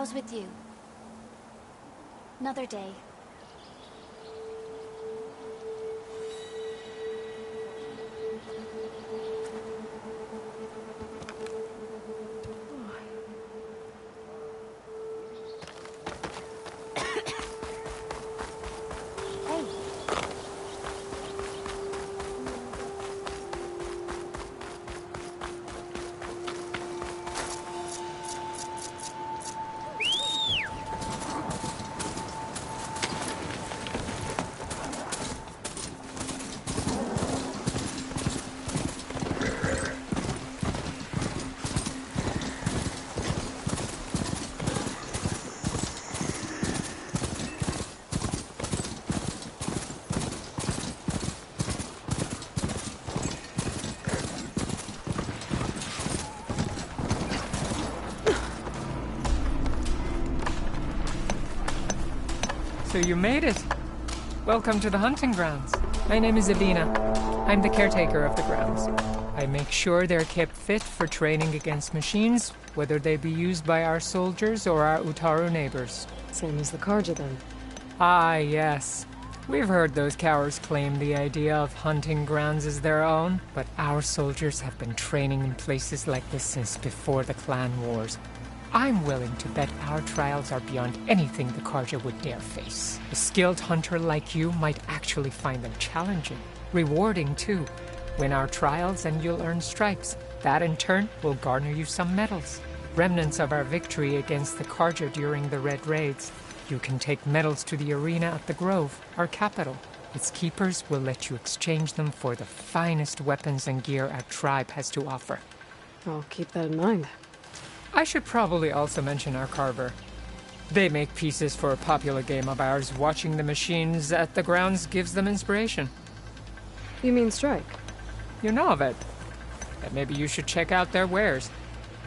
goes with you. Another day. So you made it. Welcome to the hunting grounds. My name is Avina. I'm the caretaker of the grounds. I make sure they're kept fit for training against machines, whether they be used by our soldiers or our Utaru neighbors. Same as the Carja, then. Ah, yes. We've heard those cowards claim the idea of hunting grounds as their own, but our soldiers have been training in places like this since before the clan wars. I'm willing to bet our trials are beyond anything the Carja would dare face. A skilled hunter like you might actually find them challenging. Rewarding, too. Win our trials and you'll earn stripes. That, in turn, will garner you some medals. Remnants of our victory against the Carja during the Red Raids. You can take medals to the arena at the Grove, our capital. Its keepers will let you exchange them for the finest weapons and gear our tribe has to offer. I'll keep that in mind. I should probably also mention our carver. They make pieces for a popular game of ours. Watching the machines at the grounds gives them inspiration. You mean strike? You know of it. Then maybe you should check out their wares.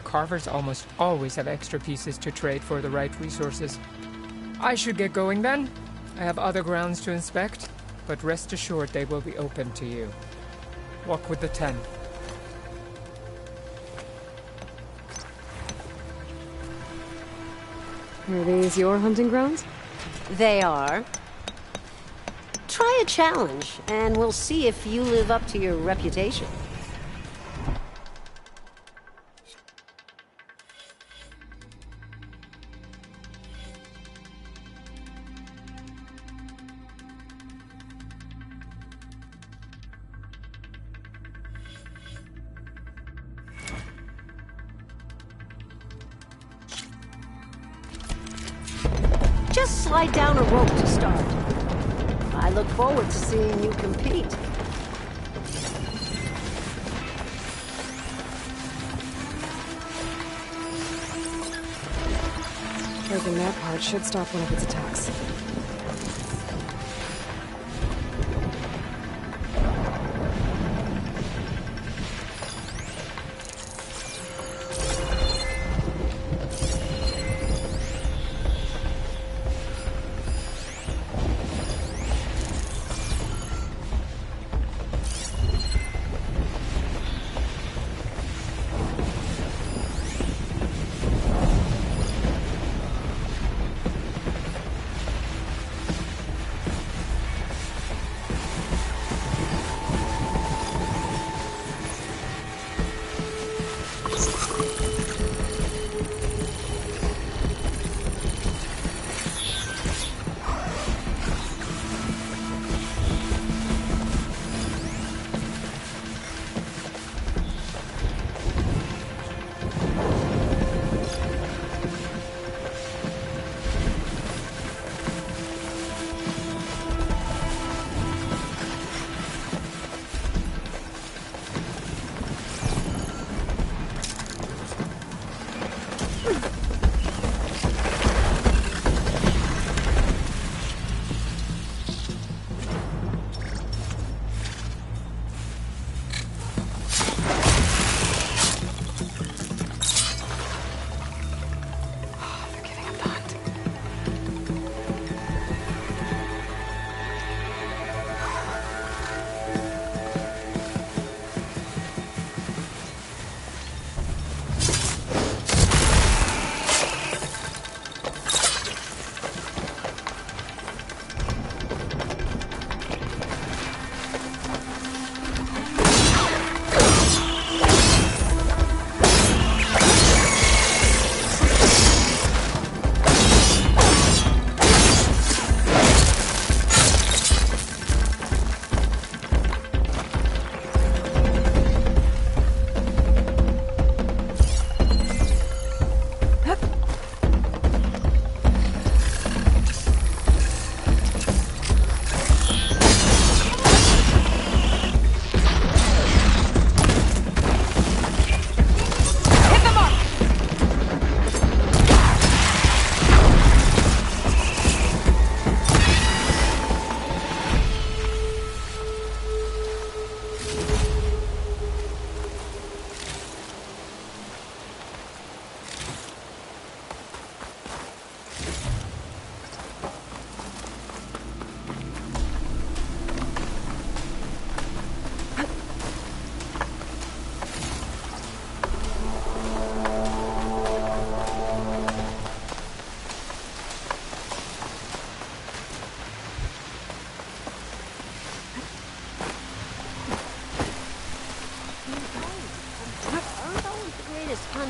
Carvers almost always have extra pieces to trade for the right resources. I should get going then. I have other grounds to inspect, but rest assured they will be open to you. Walk with the 10. Are these your hunting grounds? They are. Try a challenge, and we'll see if you live up to your reputation. Just slide down a rope to start. I look forward to seeing you compete. Breaking that part should stop one of its attacks.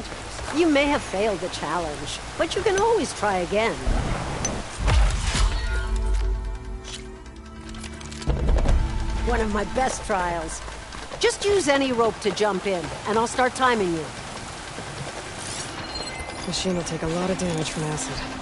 hunters. You may have failed the challenge, but you can always try again. One of my best trials. Just use any rope to jump in, and I'll start timing you. Machine will take a lot of damage from acid.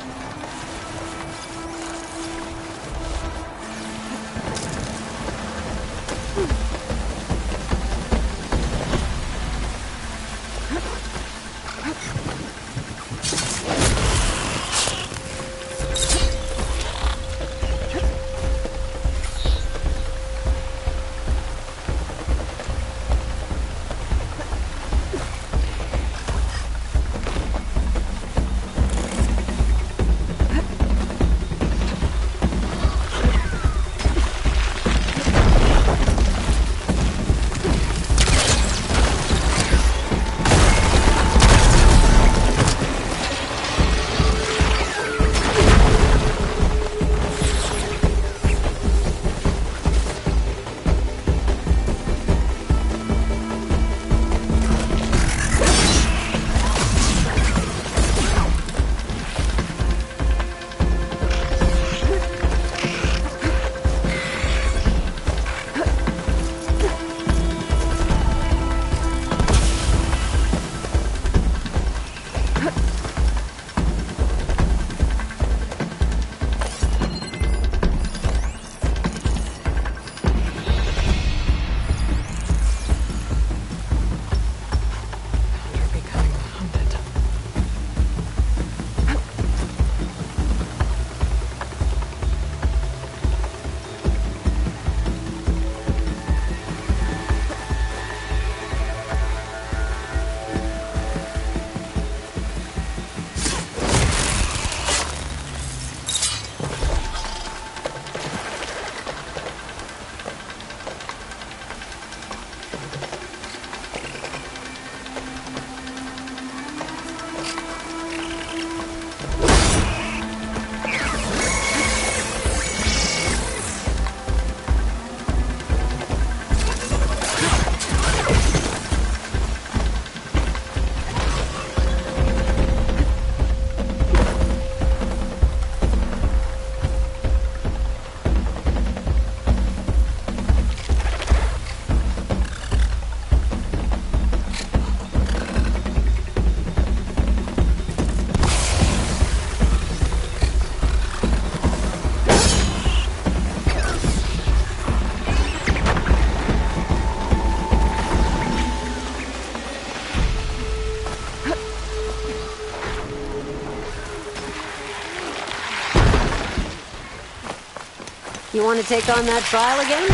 You want to take on that trial again?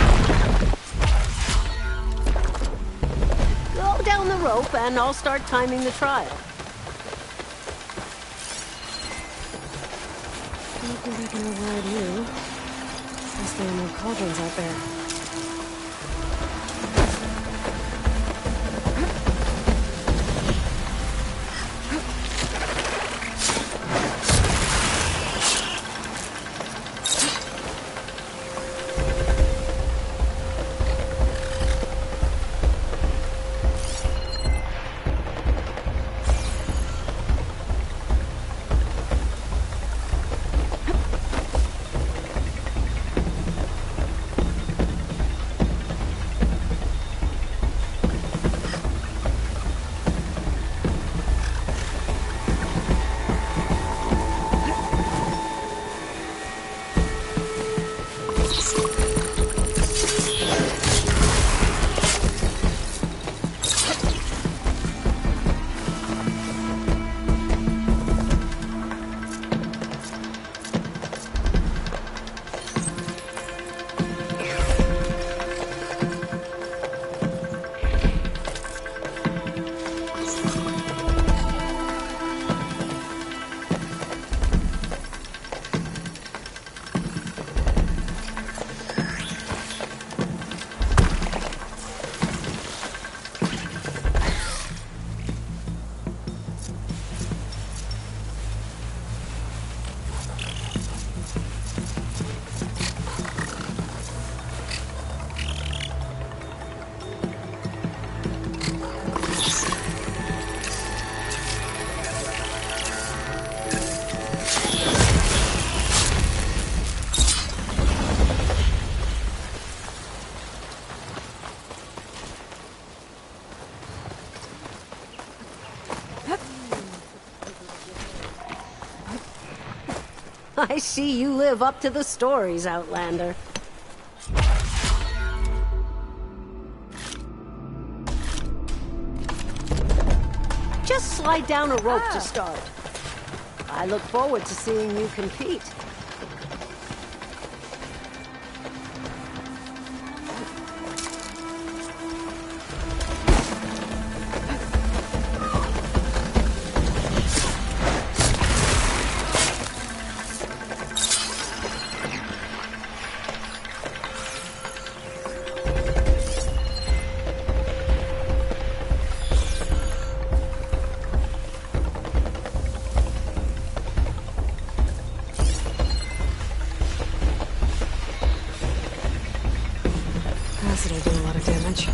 Go down the rope and I'll start timing the trial. I don't think I can override you. Guess there are no cauldrons out there. I see you live up to the stories, Outlander. Just slide down a rope to start. I look forward to seeing you compete. Acid will do a lot of damage.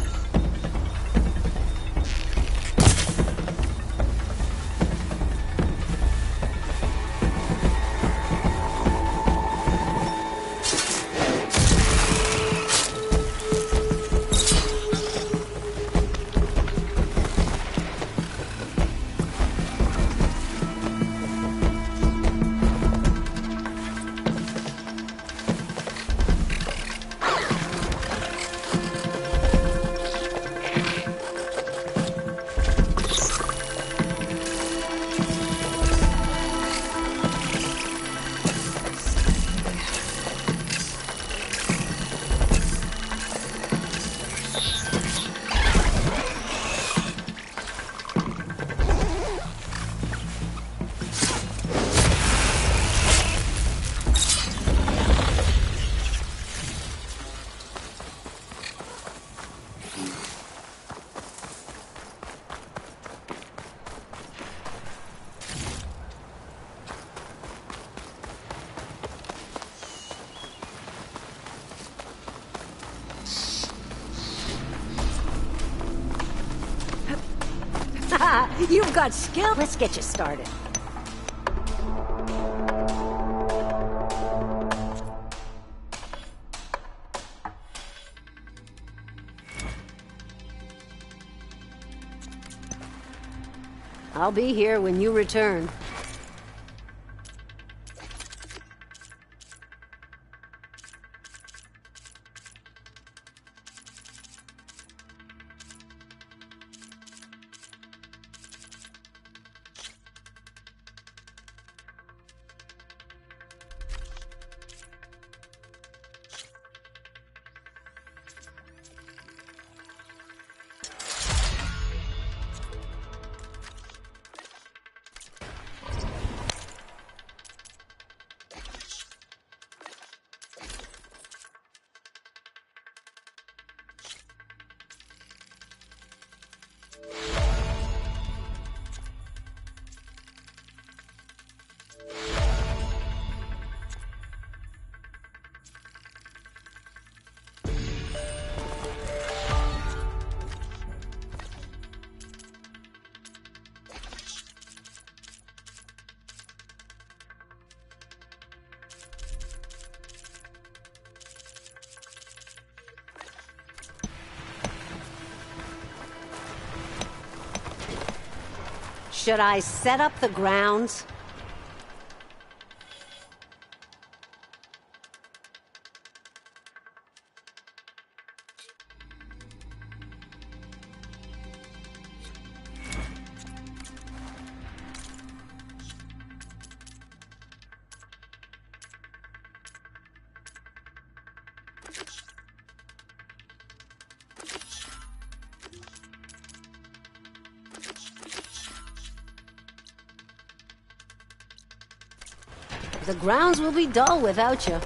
You've got skill. Let's get you started. I'll be here when you return. Should I set up the grounds? The grounds will be dull without you.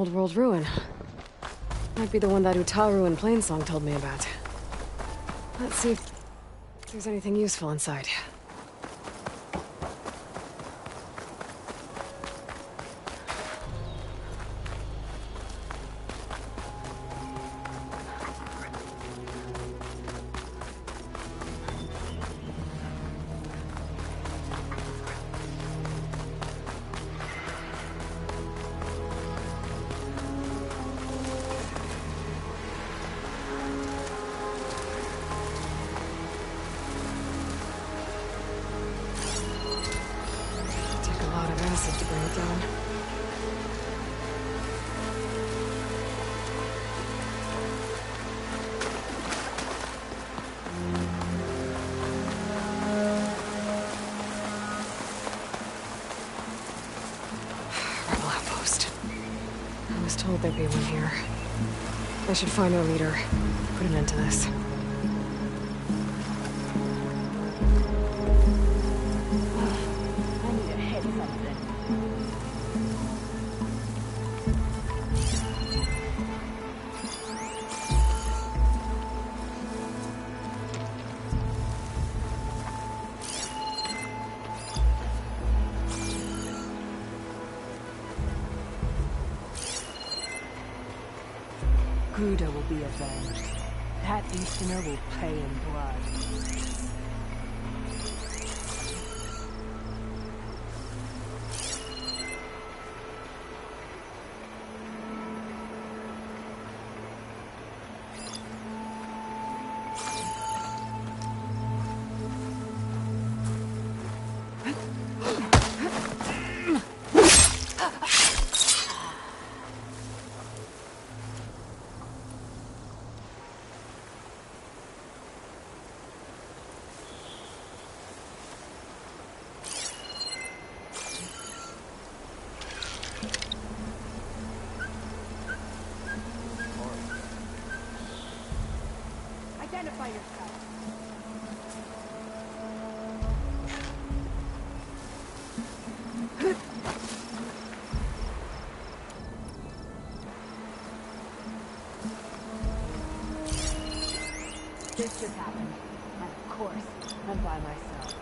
old world ruin. Might be the one that Utaru and Plainsong told me about. Let's see if there's anything useful inside. To bring it down. Rebel outpost. I was told there'd be one here. I should find their leader. Put an end to this. Gruda will be avenged. That Easterner will pay in blood. Identify yourself. This just happened. And of course, I'm by myself.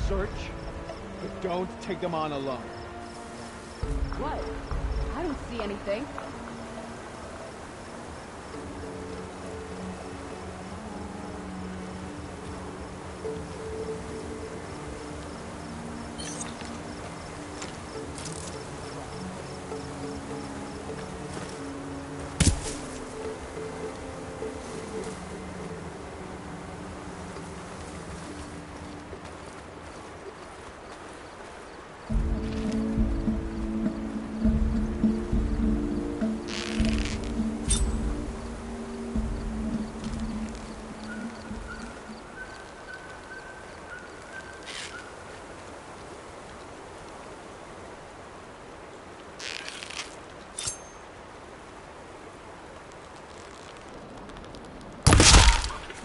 Search, but don't take them on alone. What? I don't see anything.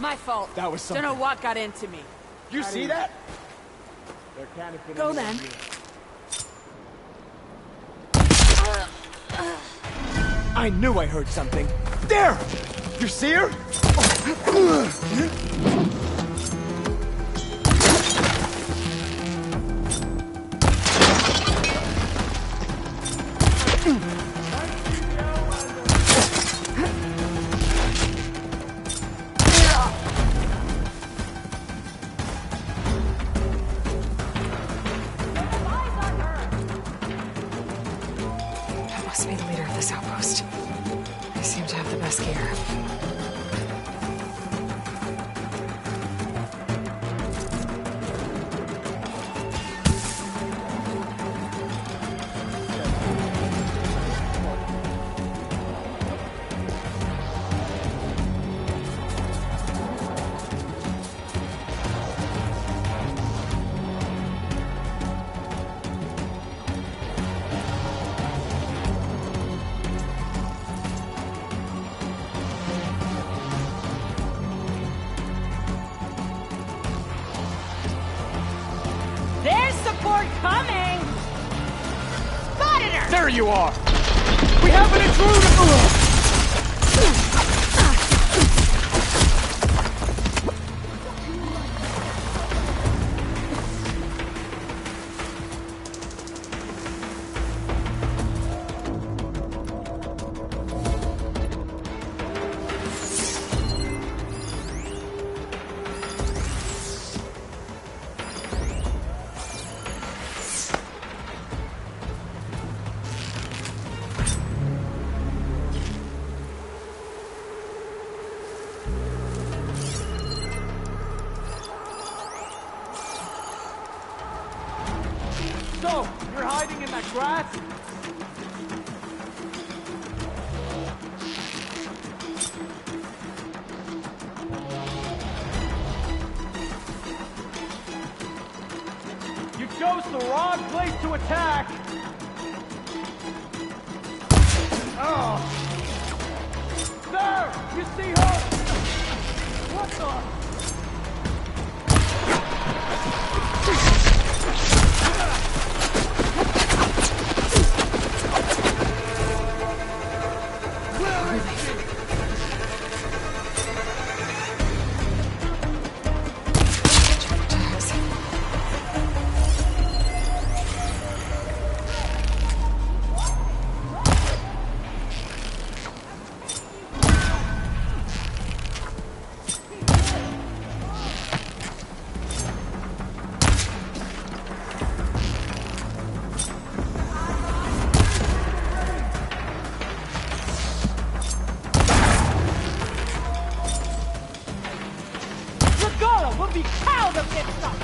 My fault. That was something. Don't know what got into me. You see that? There can't have been Go anyone then. here. I knew I heard something. There! You see her? That must be the leader of this outpost. They seem to have the best gear. There's support coming! Spotted her! There you are! We have an intruder! So, you're hiding in that grass? You chose the wrong place to attack! Oh! There! You see her? What the? We'll be proud of this stuff!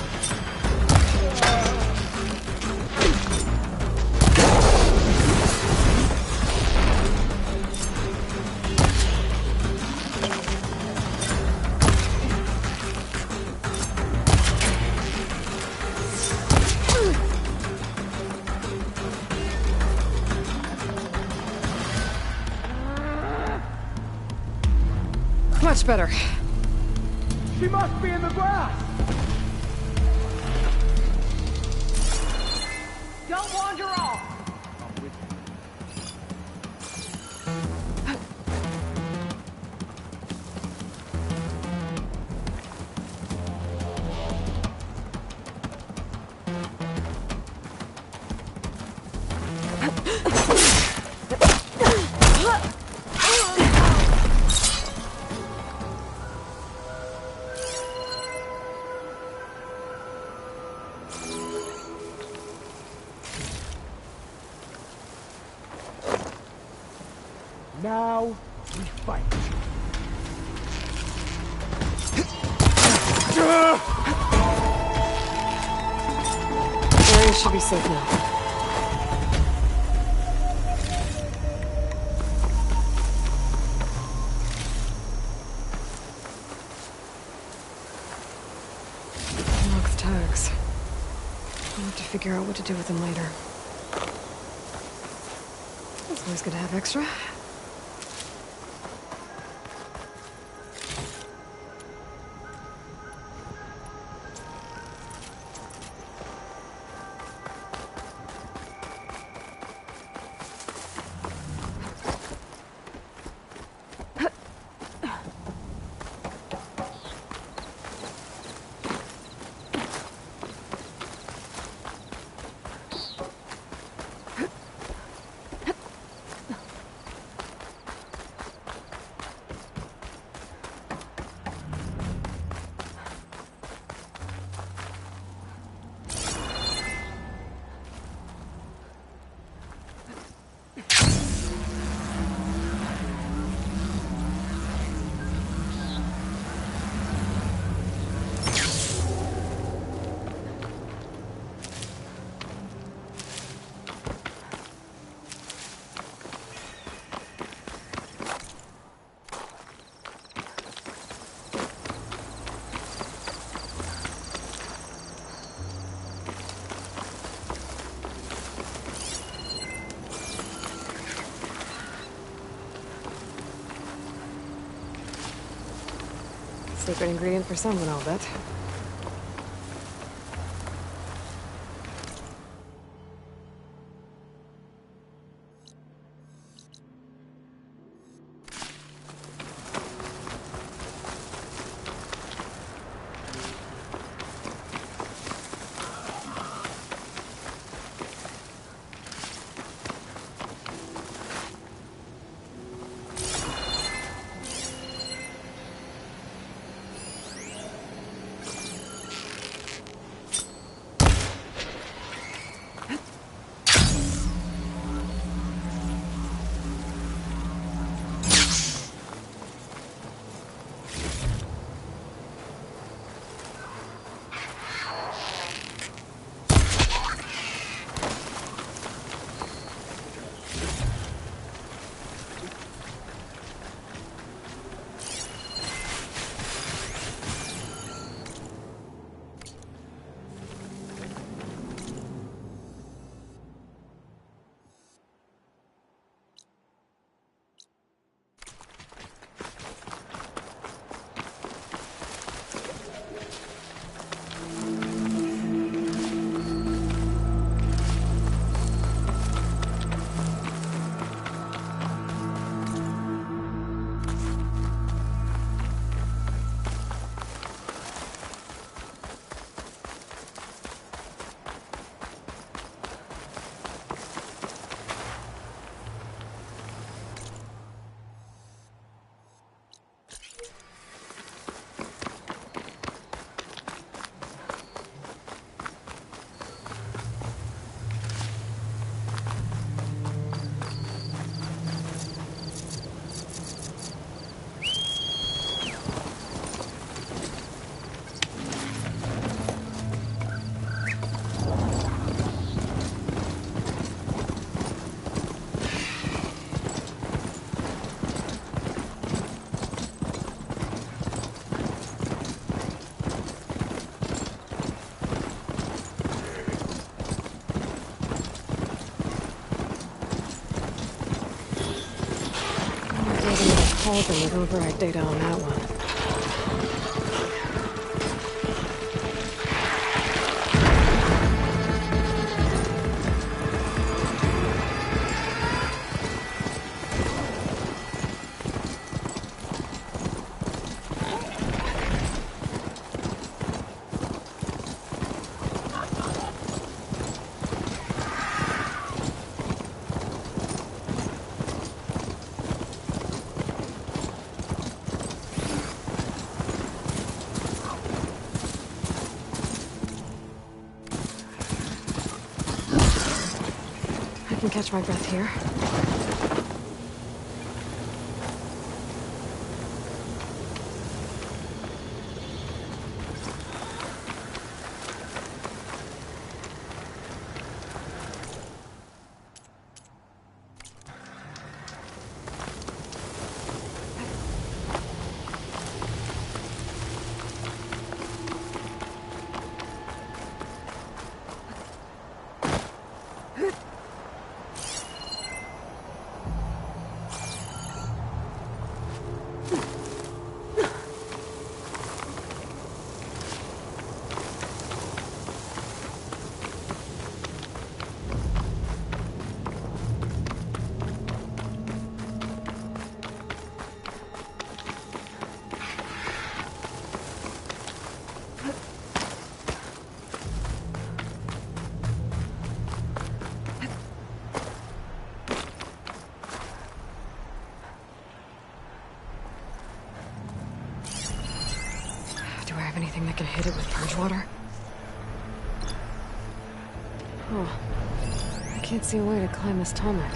Much better. She must be in the grass! Don't wander off! Now, we fight. Area should be safe now. Unlock the tags. I'll have to figure out what to do with them later. It's always good to have extra. Secret ingredient for something, I'll bet. Cauldron with override data on that one. I can catch my breath here. Anything that can hit it with purge water? Oh, I can't see a way to climb this tarmac.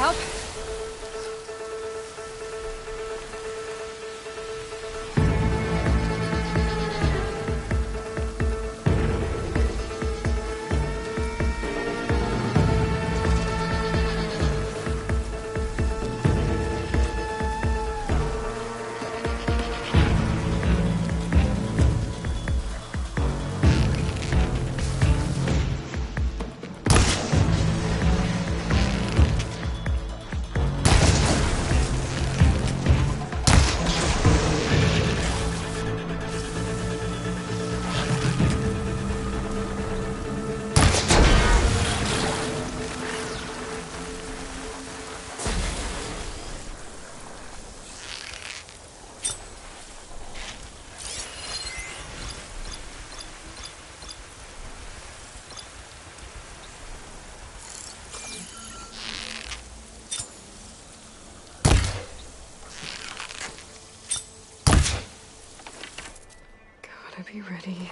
help? Gotta be ready.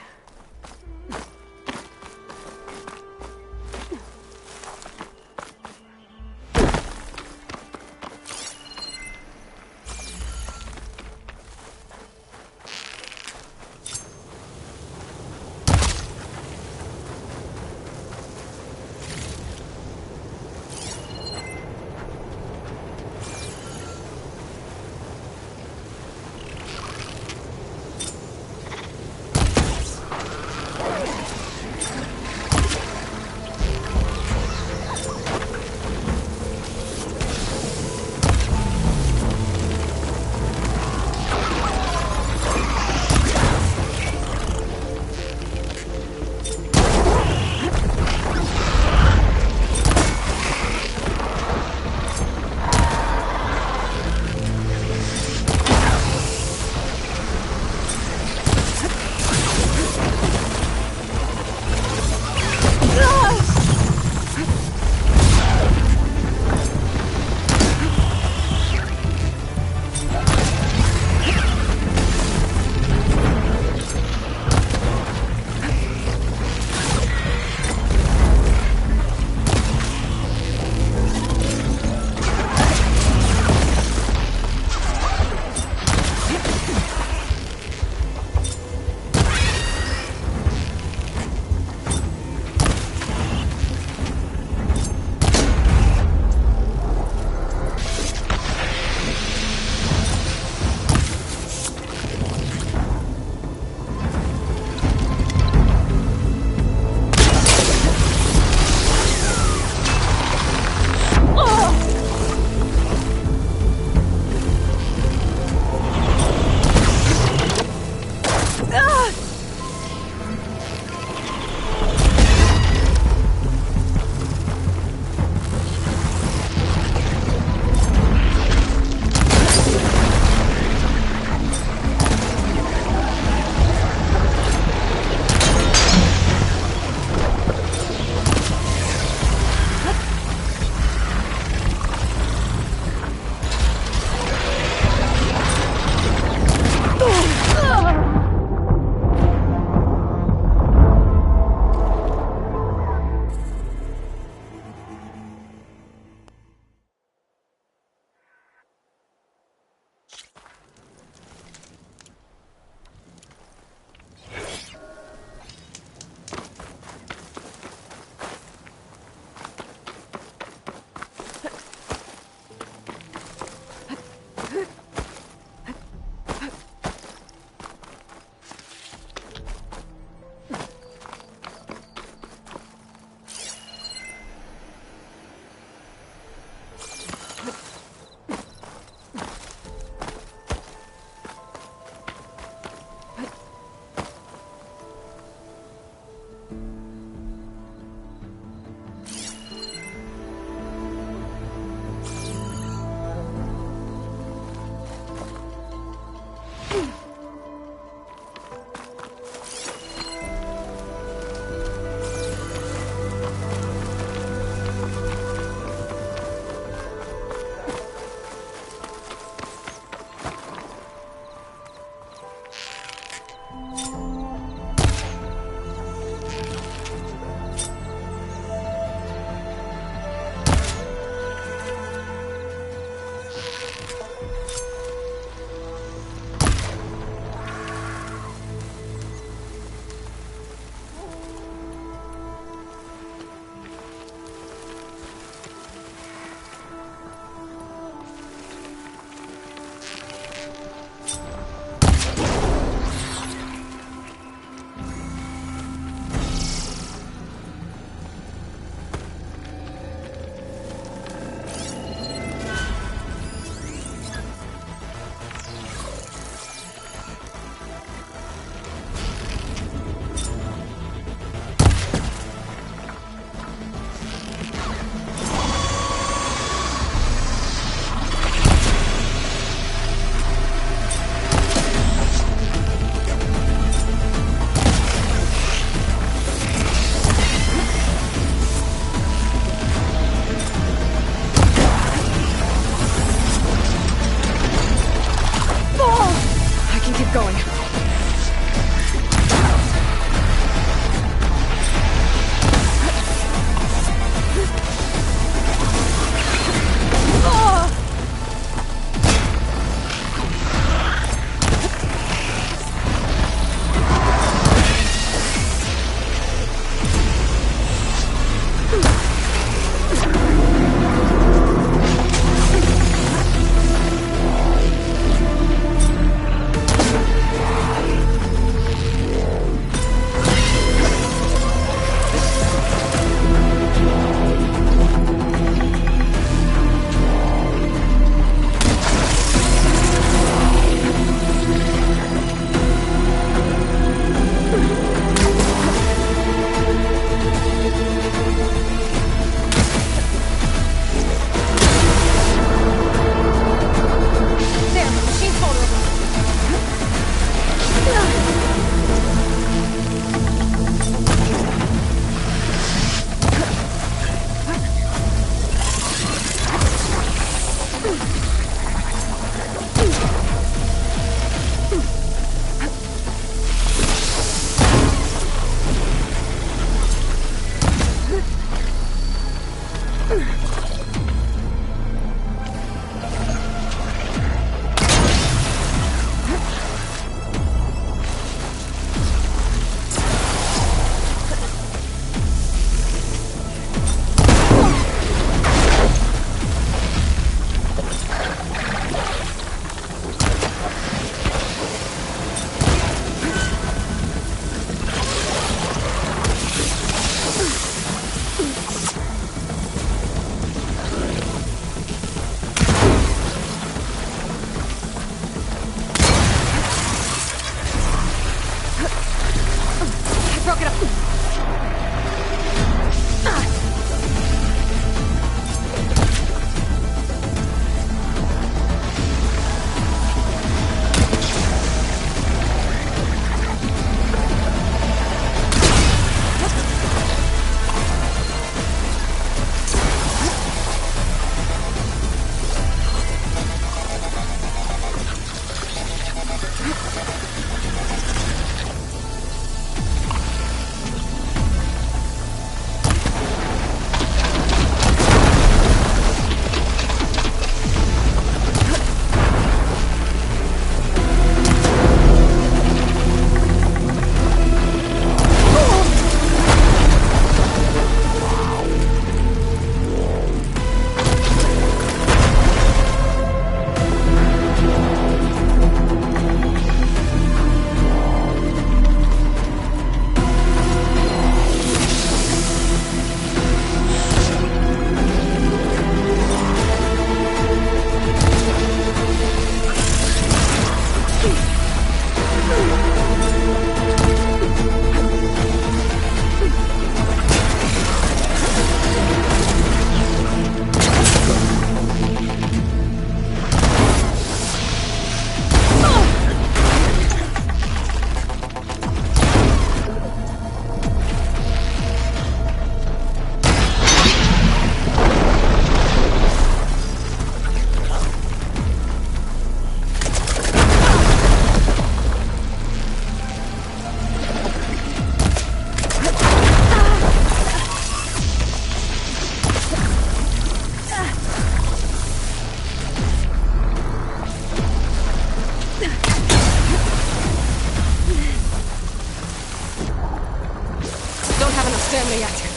stamina yet.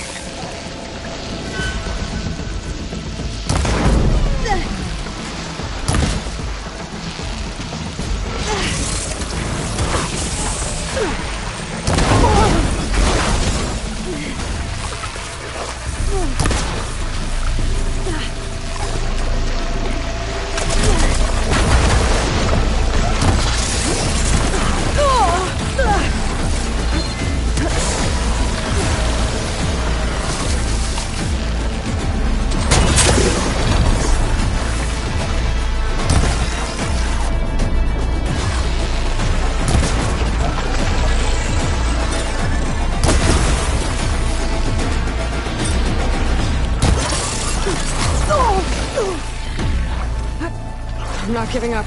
I'm not giving up.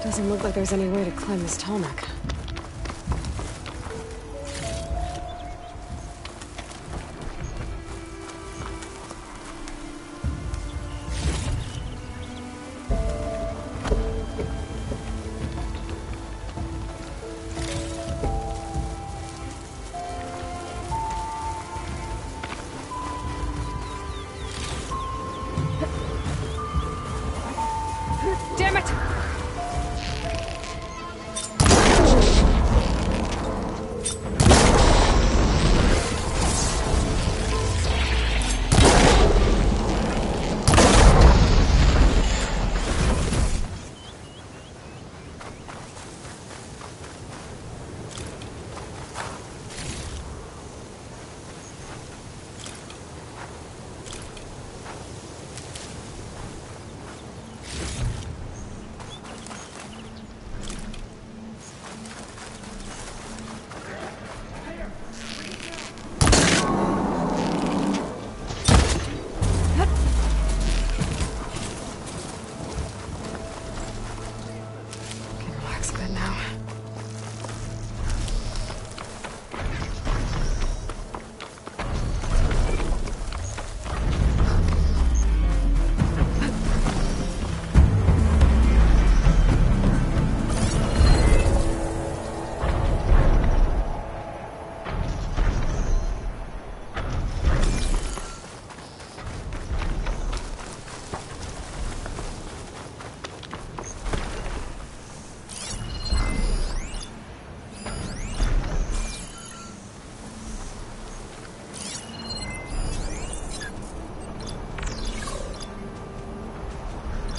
Doesn't look like there's any way to climb this tall neck. Damn it!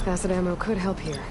Acid ammo could help here.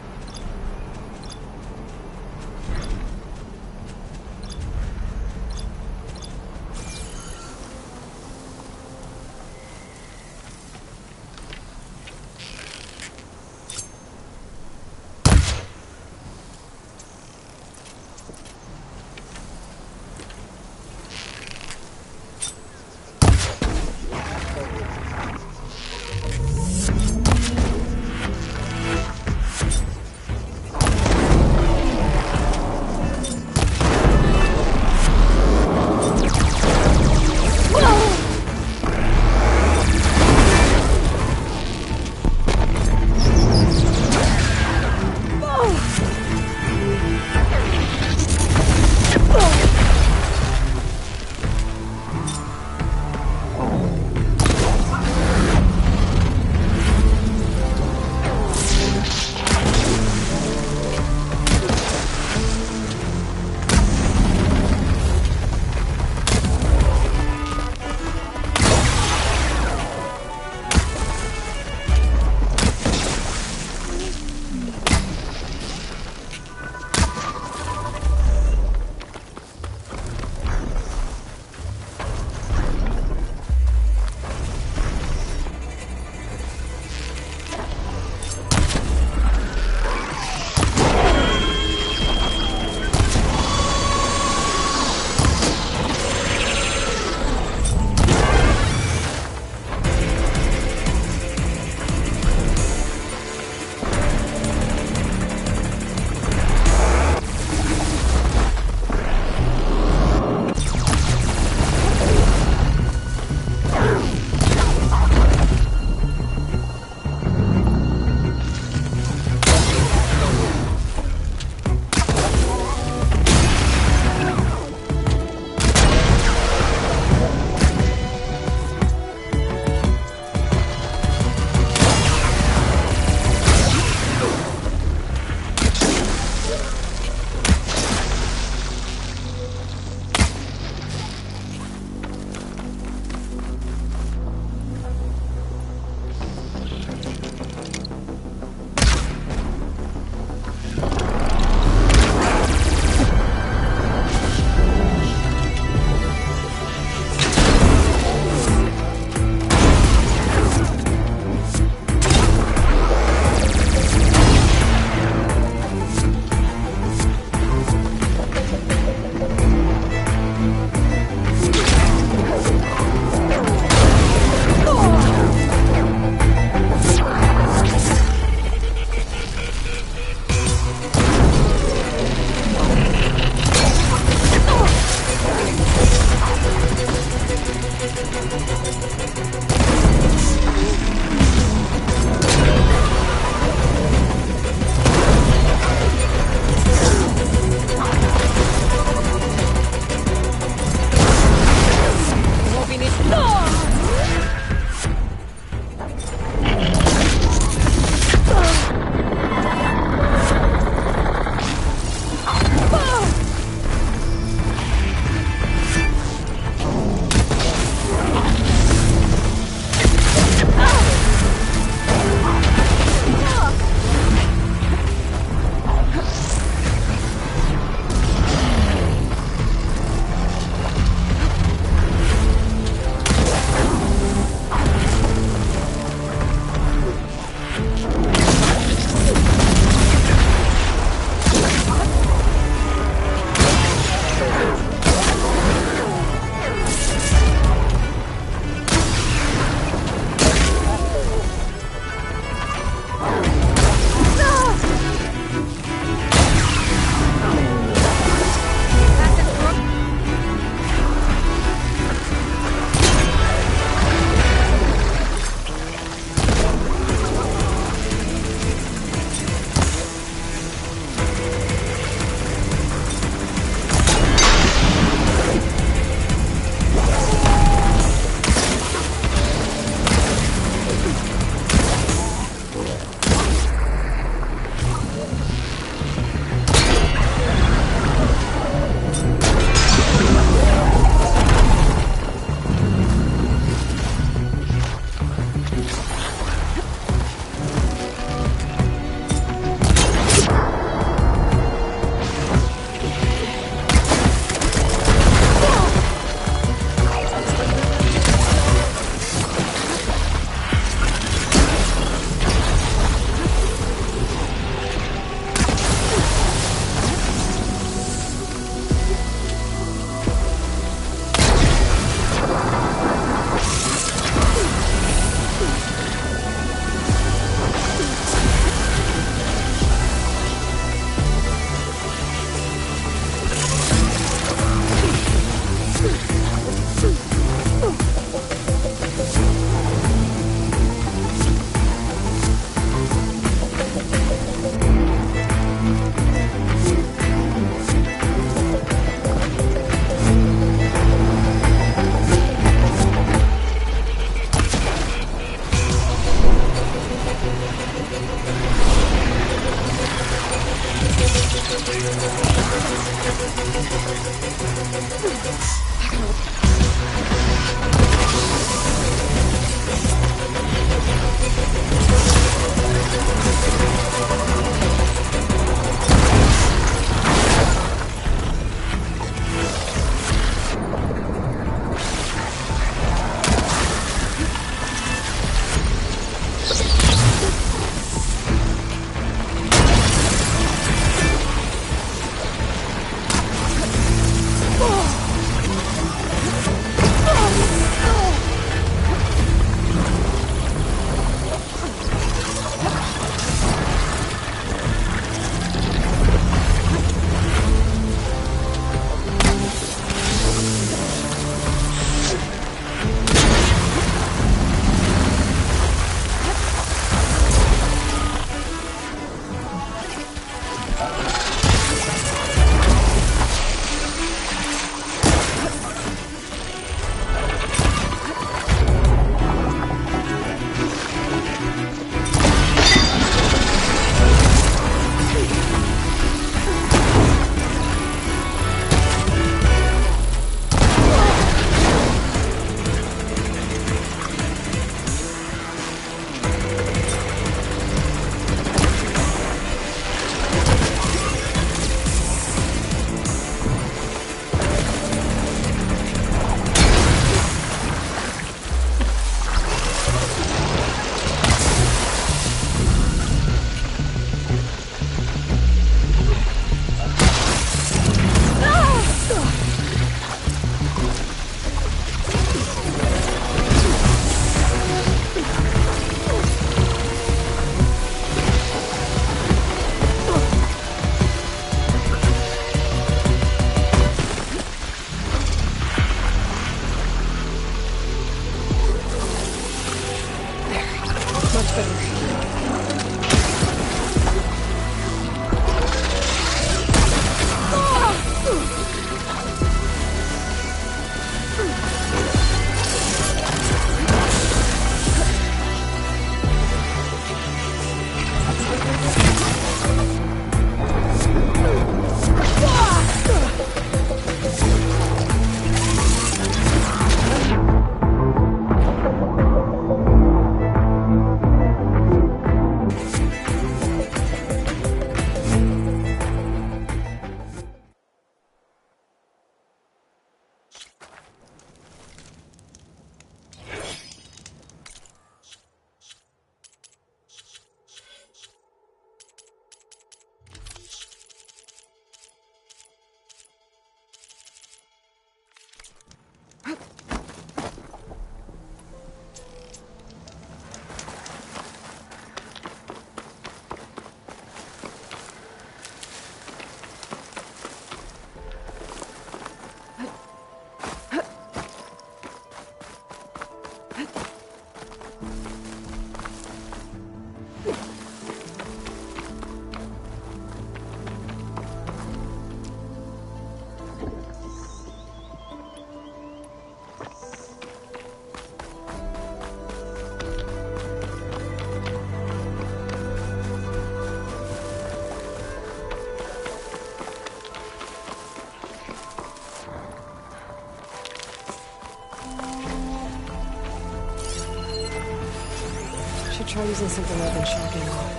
try using something other than shocking off.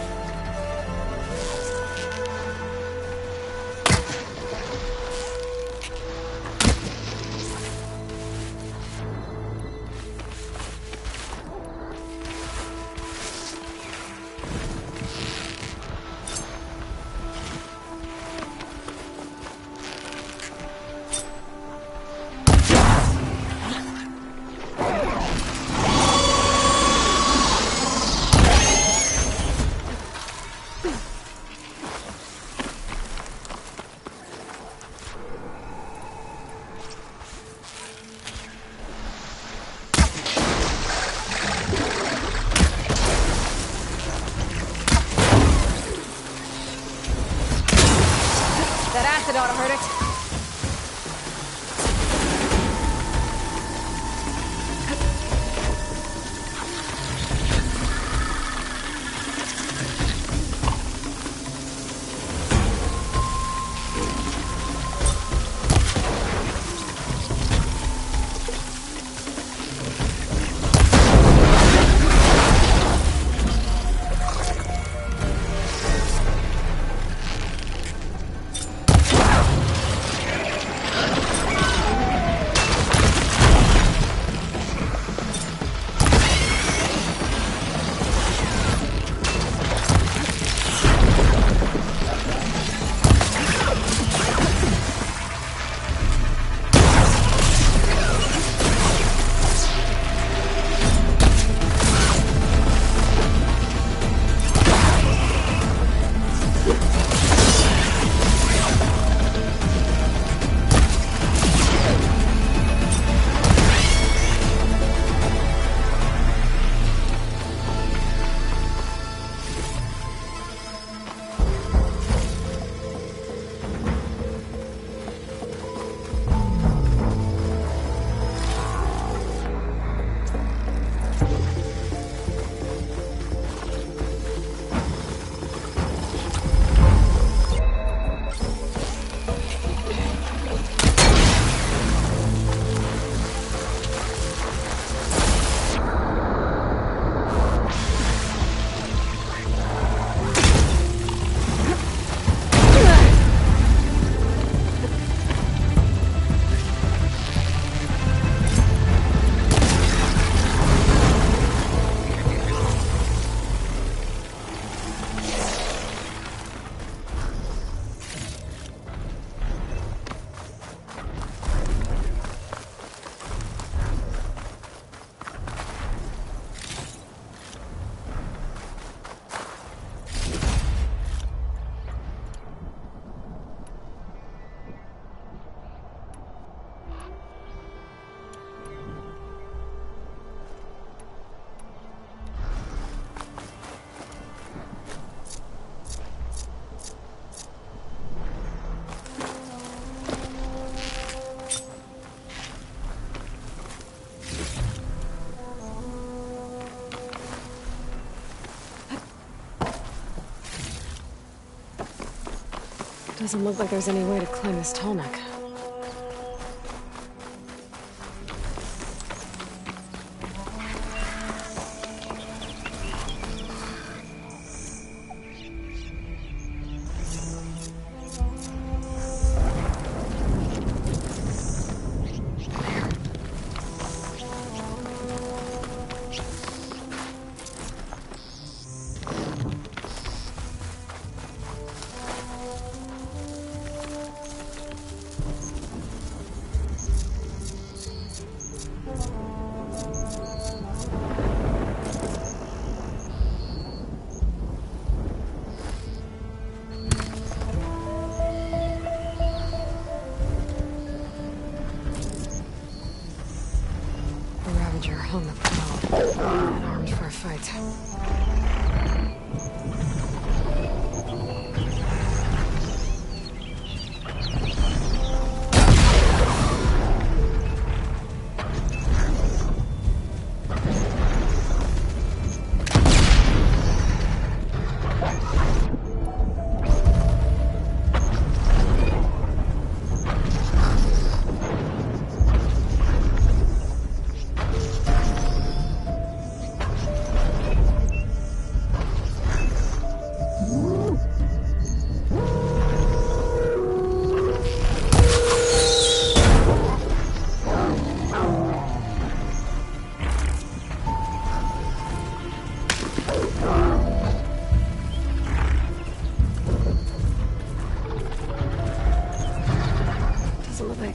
That acid ought to hurt it. Doesn't look like there's any way to climb this tall neck. Hung the plow and armed for a fight.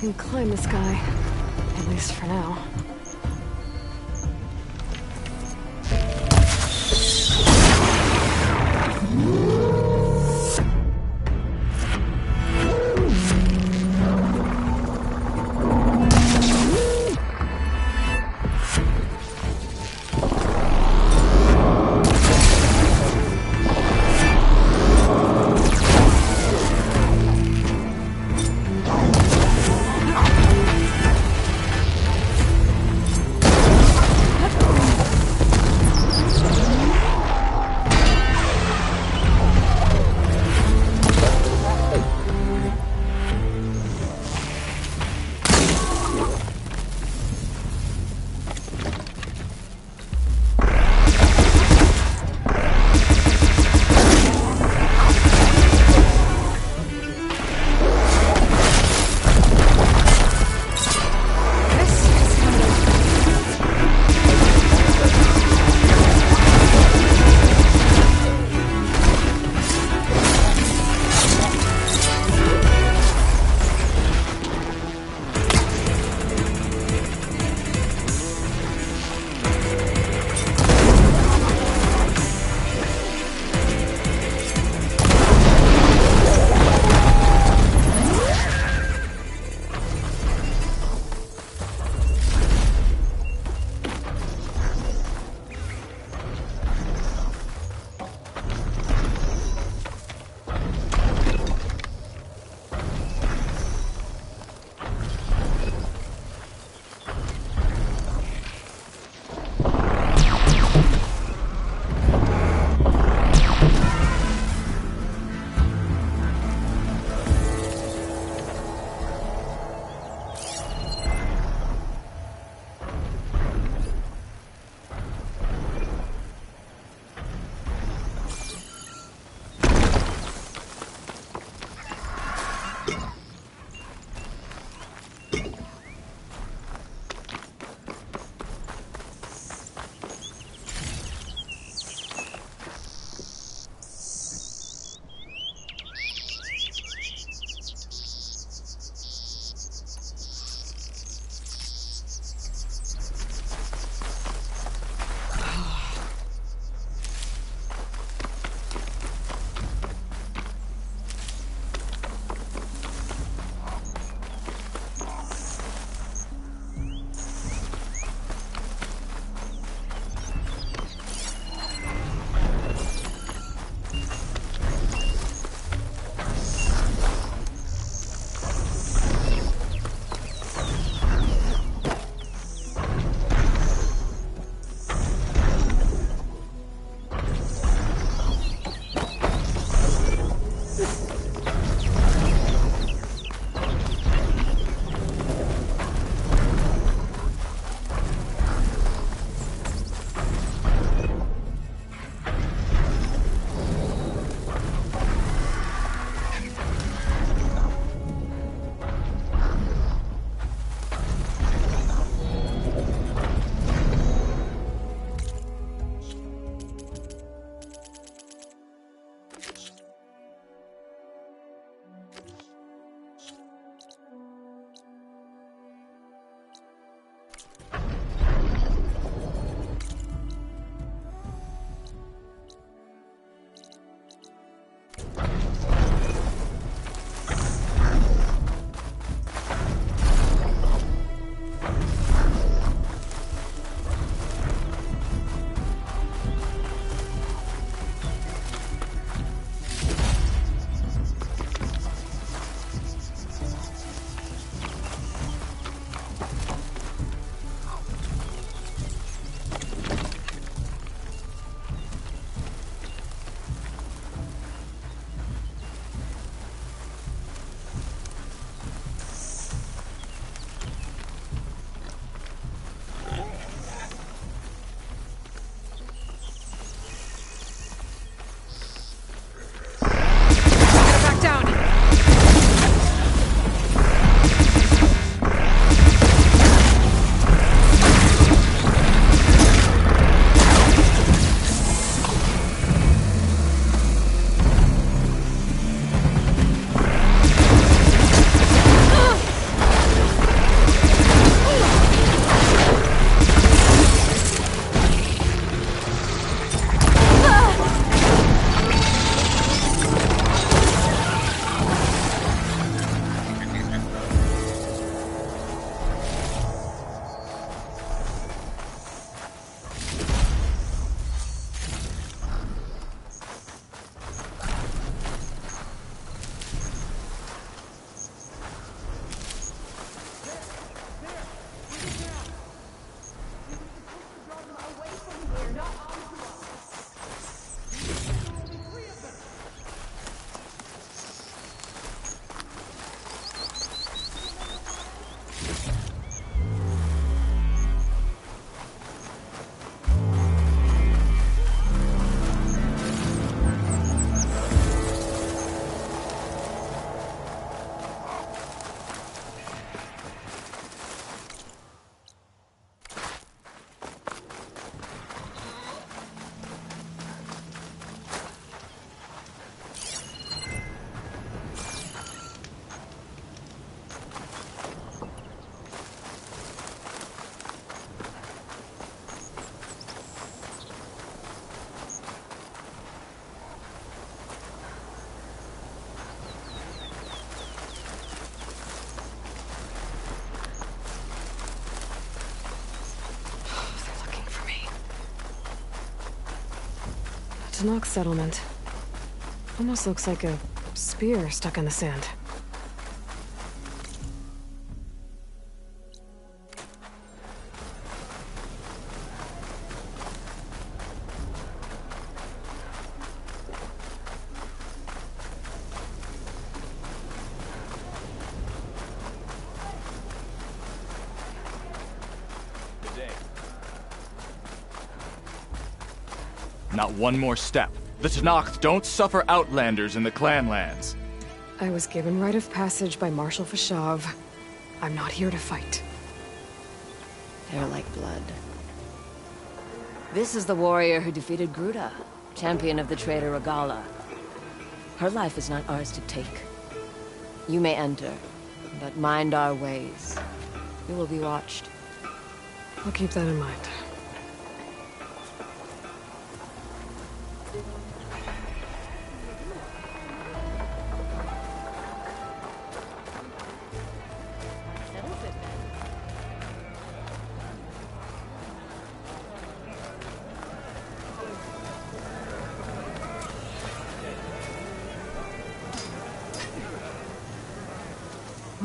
can climb this guy. At least for now. Tanakh settlement. Almost looks like a spear stuck in the sand. Not one more step. The Tenakth don't suffer outlanders in the Clanlands. I was given rite of passage by Marshal Fashav. I'm not here to fight. They're like blood. This is the warrior who defeated Gruda, champion of the traitor Regala. Her life is not ours to take. You may enter, but mind our ways. You will be watched. I'll keep that in mind.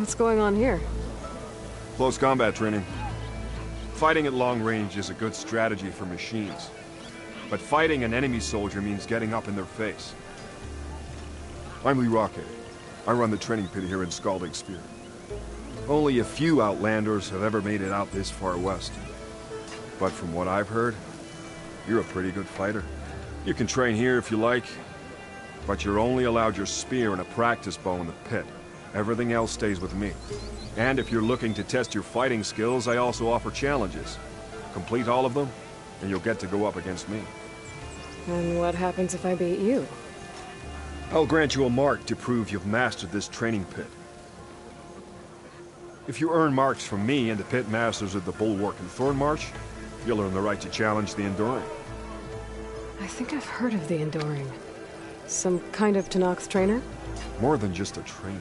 What's going on here? Close combat training. Fighting at long range is a good strategy for machines. But fighting an enemy soldier means getting up in their face. I'm Lee Rocket. I run the training pit here in Scalding Spear. Only a few Outlanders have ever made it out this far west. But from what I've heard, you're a pretty good fighter. You can train here if you like, but you're only allowed your spear and a practice bow in the pit. Everything else stays with me. And if you're looking to test your fighting skills, I also offer challenges. Complete all of them, and you'll get to go up against me. And what happens if I beat you? I'll grant you a mark to prove you've mastered this training pit. If you earn marks from me and the pit masters of the Bulwark and Thornmarsh, you'll earn the right to challenge the Enduring. I think I've heard of the Enduring. Some kind of Tenakth trainer? More than just a trainer.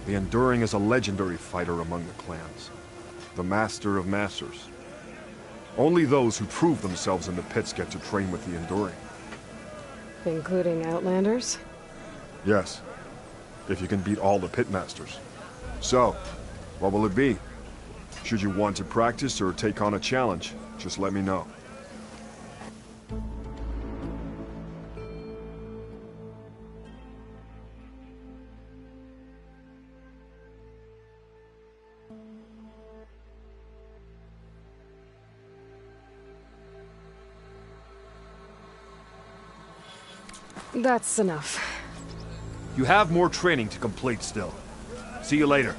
The Enduring is a legendary fighter among the clans. The Master of Masters. Only those who prove themselves in the pits get to train with the Enduring. Including Outlanders? Yes. If you can beat all the pit masters. So, what will it be? Should you want to practice or take on a challenge, just let me know. That's enough. You have more training to complete still. See you later.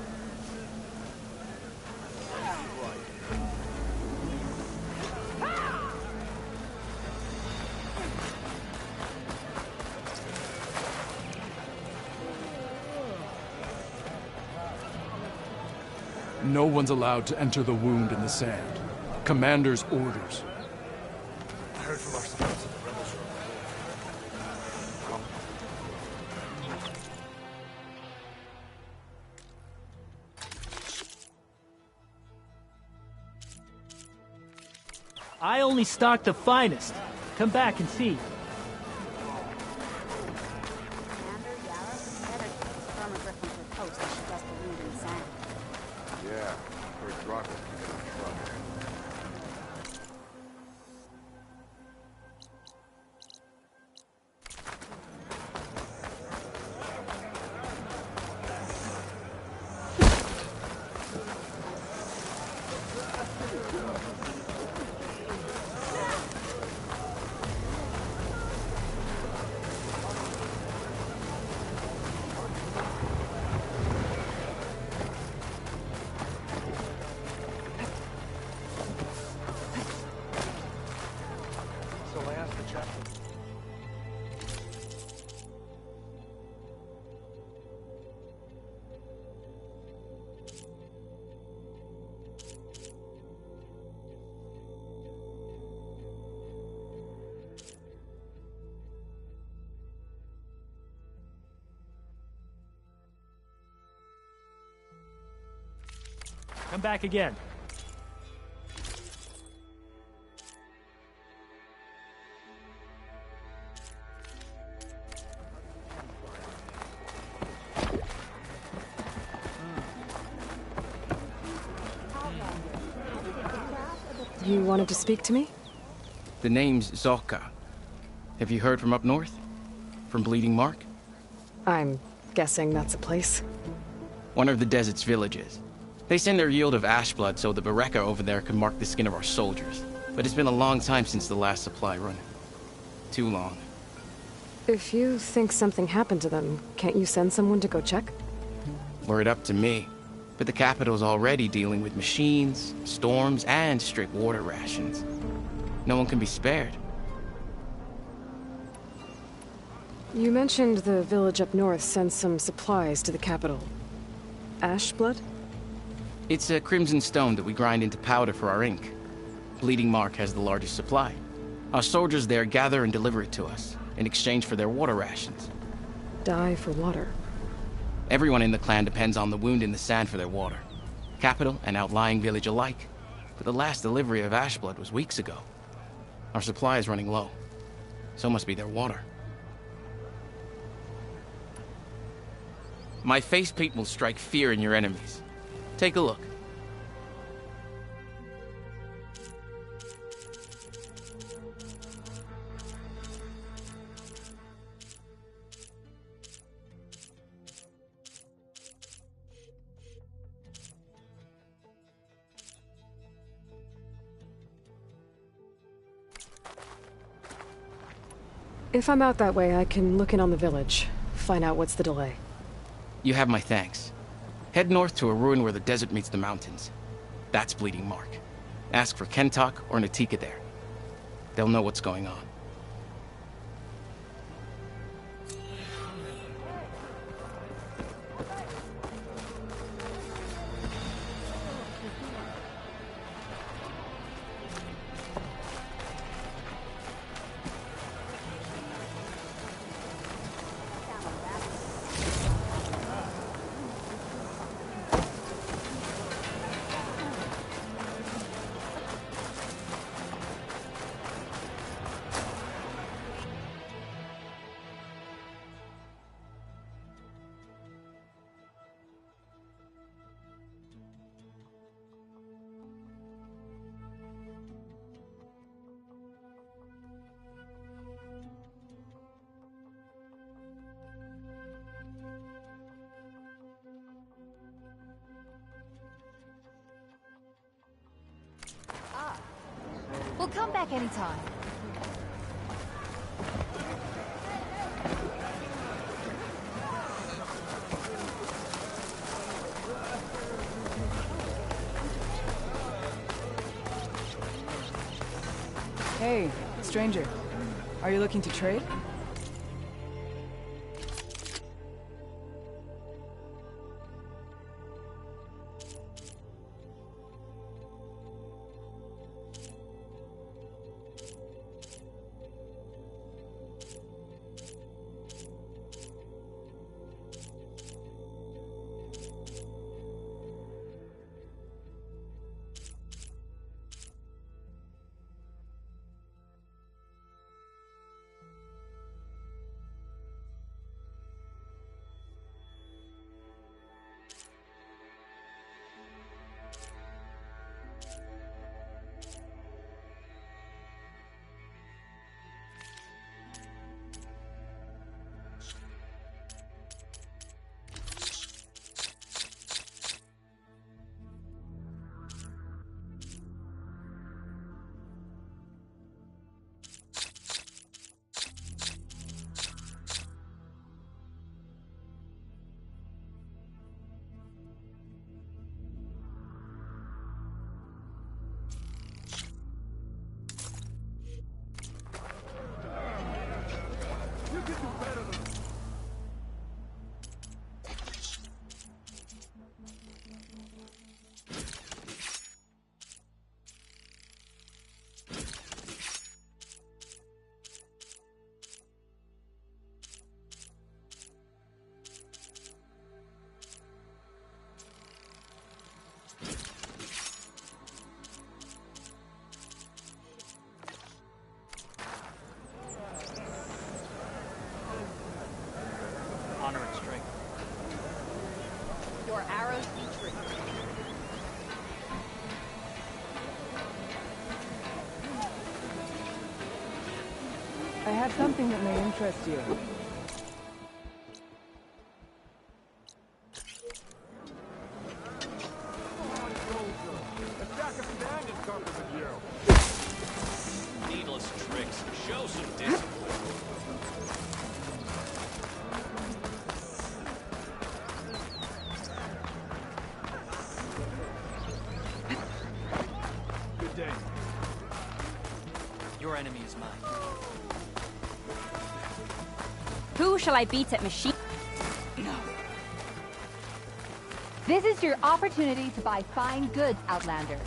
No one's allowed to enter the wound in the sand. Commander's orders. I heard from our scouts that the rebels are I only stock the finest. Come back and see. Commander Yara better keep the former Griffin to the post as she does the wound in the sand. Yeah, heard Draco keep it on trouble. Come back again. You wanted to speak to me? The name's Zorka. Have you heard from up north? From Bleeding Mark? I'm guessing that's a place. One of the desert's villages. They send their yield of ash blood so the Bereka over there can mark the skin of our soldiers. But it's been a long time since the last supply run. Too long. If you think something happened to them, can't you send someone to go check? Were it up to me. But the capital's already dealing with machines, storms, and strict water rations. No one can be spared. You mentioned the village up north sends some supplies to the capital. Ash blood? It's a crimson stone that we grind into powder for our ink. Bleeding Mark has the largest supply. Our soldiers there gather and deliver it to us, in exchange for their water rations. Die for water. Everyone in the clan depends on the wound in the sand for their water. Capital and outlying village alike. But the last delivery of ash blood was weeks ago. Our supply is running low. So must be their water. My face paint will strike fear in your enemies. Take a look. If I'm out that way, I can look in on the village. Find out what's the delay. You have my thanks. Head north to a ruin where the desert meets the mountains. That's Bleeding Mark. Ask for Kentok or Natika there. They'll know what's going on. We'll come back anytime. Hey, stranger. Are you looking to trade? I have something that may interest you. Needless tricks. Show some discipline. Good day. Your enemy is mine. Who shall I beat at machine? No. This is your opportunity to buy fine goods, Outlander.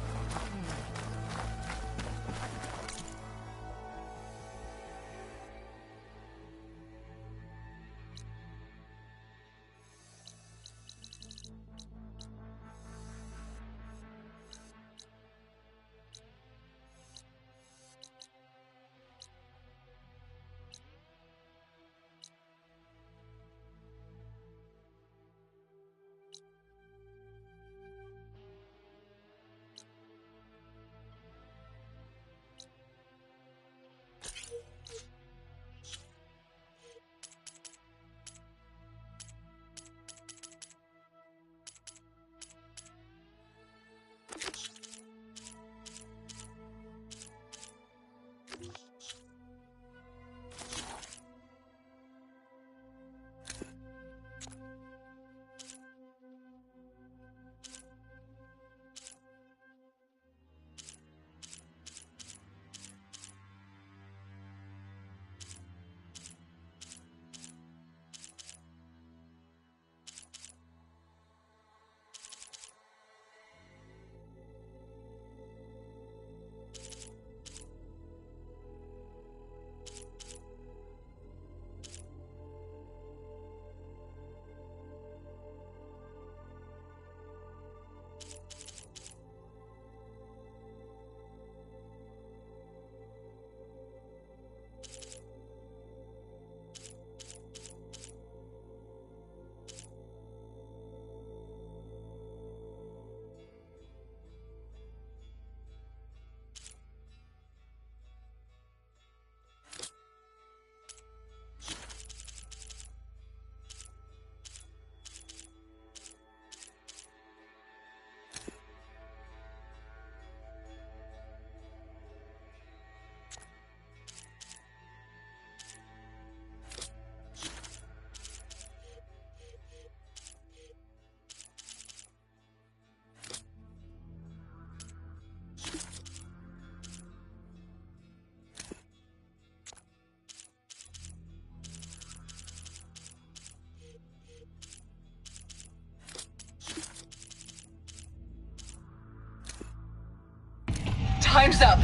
Time's up.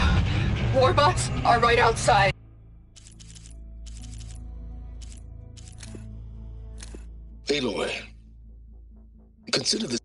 Warbots are right outside. Aloy, consider this.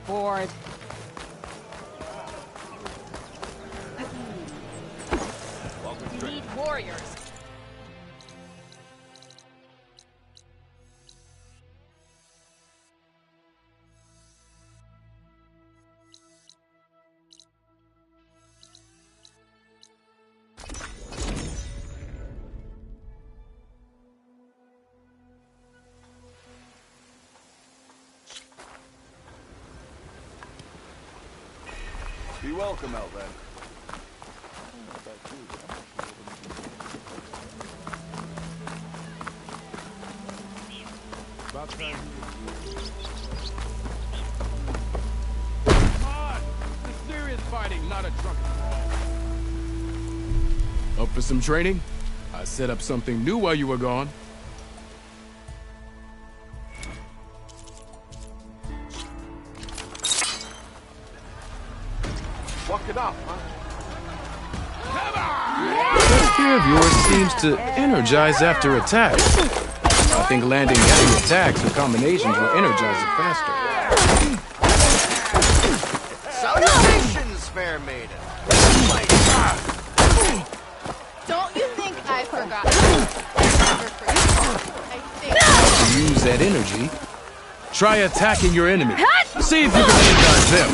bored. We need warriors. Be welcome, Outlander. About time. Come on! This is serious fighting, not a drunken brawl. Up for some training? I set up something new while you were gone. Walk it up, huh? That fear of yours seems to energize after attacks. I think landing heavy attacks or combinations will energize it faster. Salutations, fair maiden. Don't you think I forgot? To use that energy, try attacking your enemy. See if you can energize them.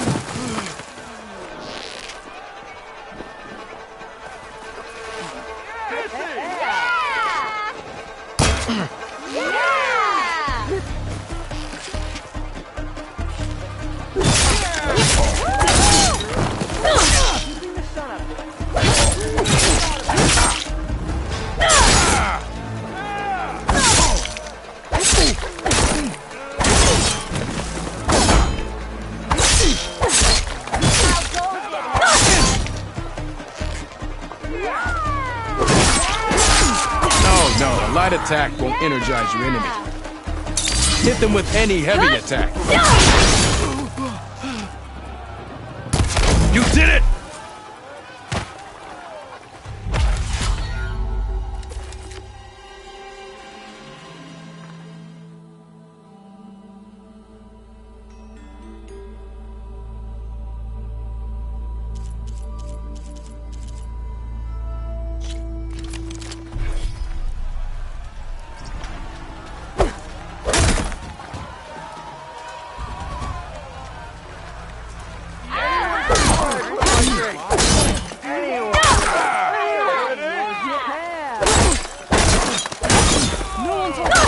A light attack won't energize your enemy. Hit them with any heavy attack. You did it!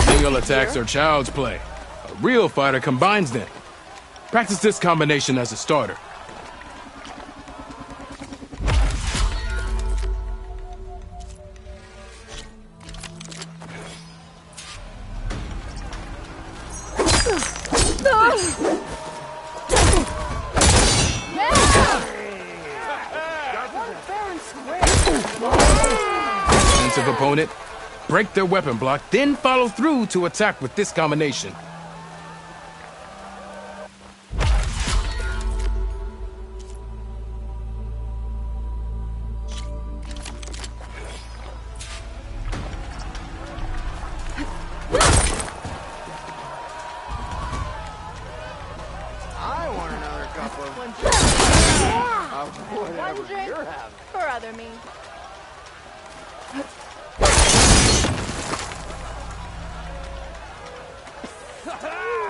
Single attacks are child's play. A real fighter combines them. Practice this combination as a starter. Defensive opponent, break their weapon block, then follow through to attack with this combination. I want another cup of whatever One drink you're having. for other me.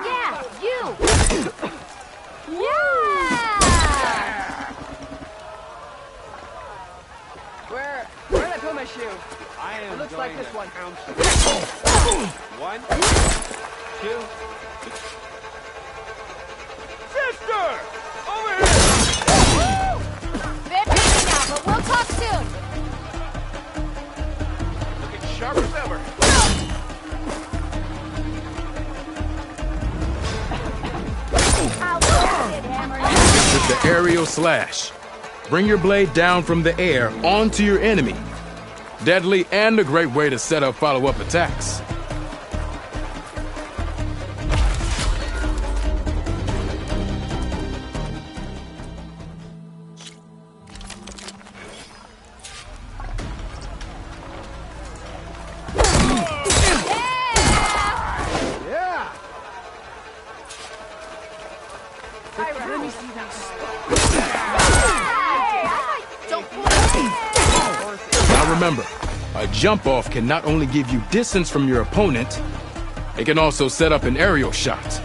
Yeah, you! Yeah! Where'd I put my shoe? It looks like this one. 1, 2. Sister! Over here! Bit busy now, but we'll talk soon. Looking sharp as ever. With the aerial slash. Bring your blade down from the air onto your enemy. Deadly and a great way to set up follow-up attacks. Yeah! remember, a jump-off can not only give you distance from your opponent, it can also set up an aerial shot.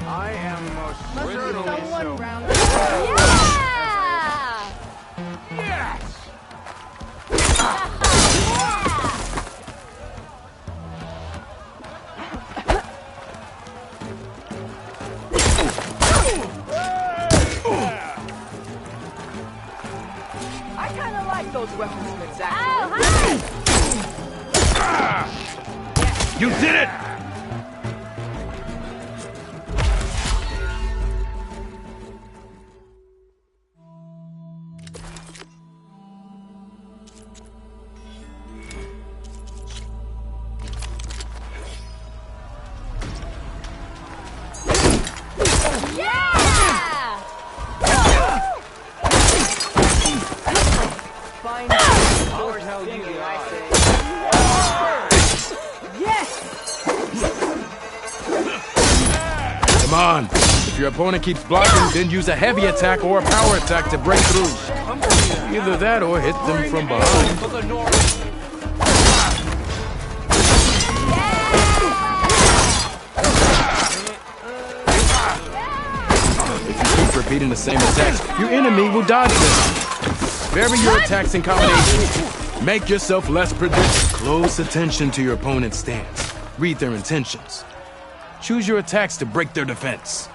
I am most certainly so. Yeah! Yes! I kind of like those weaponsmiths, actually. You did it! Fine. I'll tell you the I say. Yes! Come on. If your opponent keeps blocking, then use a heavy attack or a power attack to break through. Either that or hit them from behind. If you keep repeating the same attacks, your enemy will dodge them. Vary your attacks and combinations. Make yourself less predictable. Close attention to your opponent's stance. Read their intentions. Choose your attacks to break their defense.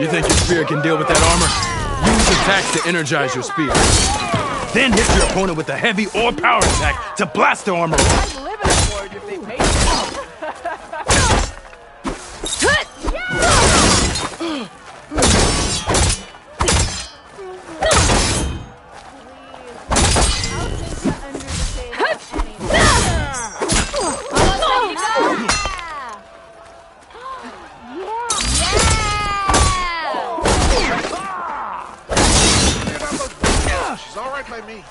You think your spear can deal with that armor? Use attacks to energize your spear. Then hit your opponent with a heavy or power attack to blast their armor off. I'd live in a forge if they paid me. She's all right by me.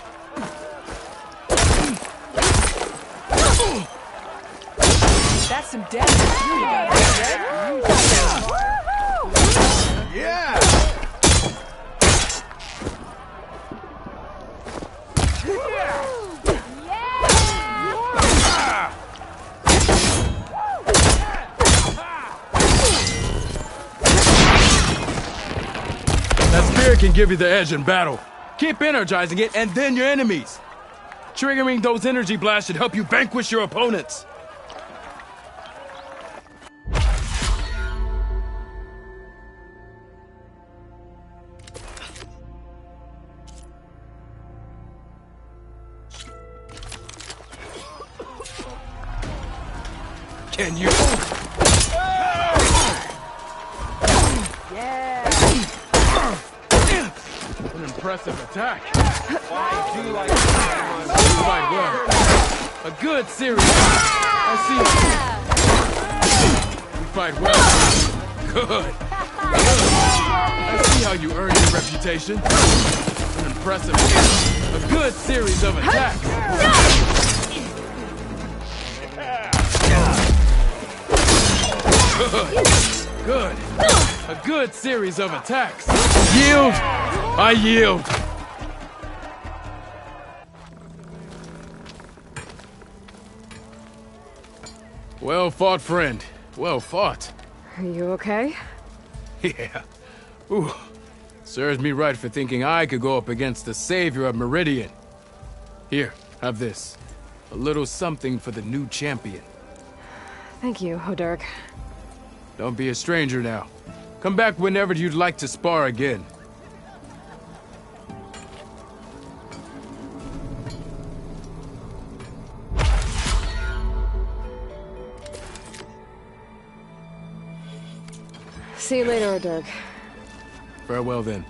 That's some damage you got there. Yeah! That spear can give you the edge in battle. Keep energizing it, and then your enemies. Triggering those energy blasts should help you vanquish your opponents. Can you? An impressive attack. I do like You fight well. A good series. I see. You fight well. Good. I see how you earned your reputation. An impressive. A good series of attacks. Good. Good. A good series of attacks. Yield! I yield! Well fought, friend. Well fought. Are you okay? Yeah. Ooh. Serves me right for thinking I could go up against the savior of Meridian. Here, have this. A little something for the new champion. Thank you, Hoderick. Don't be a stranger now. Come back whenever you'd like to spar again. See you later, Dirk. Farewell then.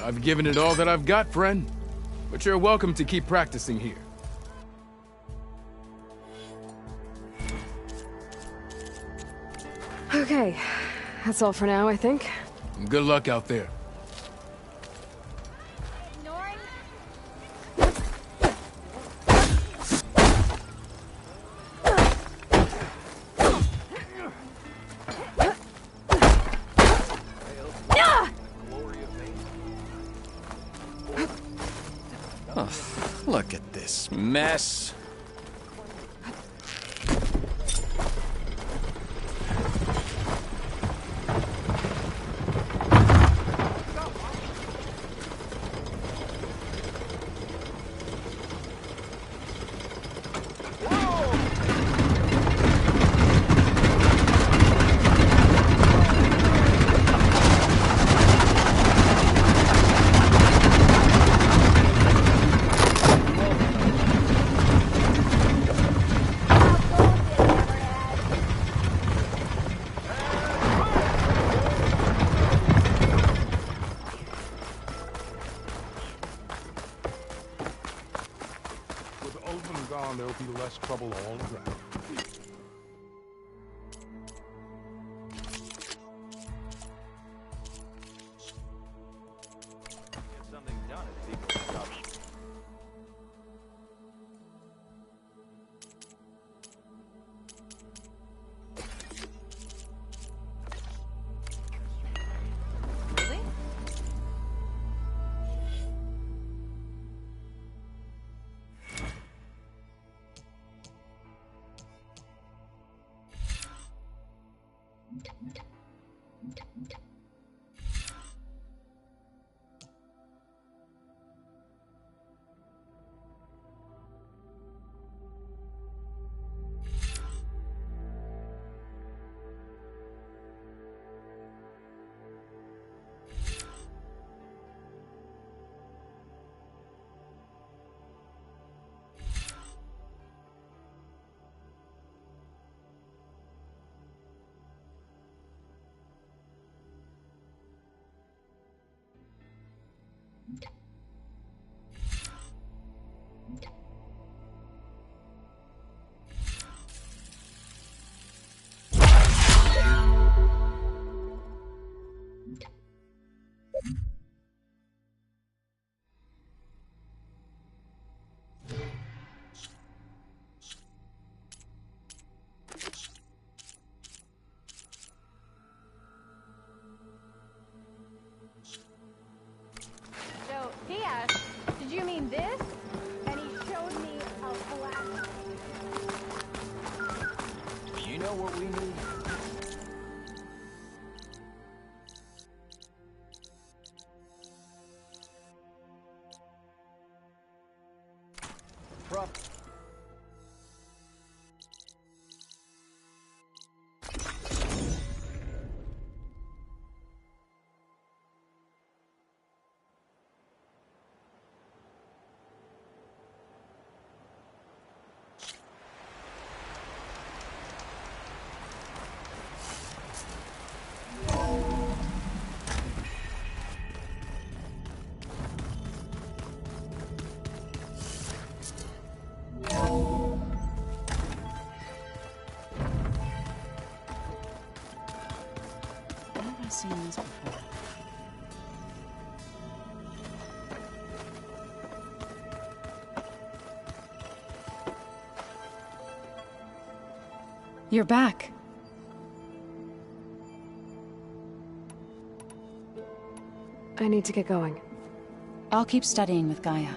I've given it all that I've got, friend. But you're welcome to keep practicing here. Okay, that's all for now, I think. Good luck out there. Look at this mess. There'll be less trouble all around. Get something done at Vigo's shop. So, he asked, did you mean this? And he showed me a flash. You know what we need? Seen this before. You're back. I need to get going. I'll keep studying with Gaia.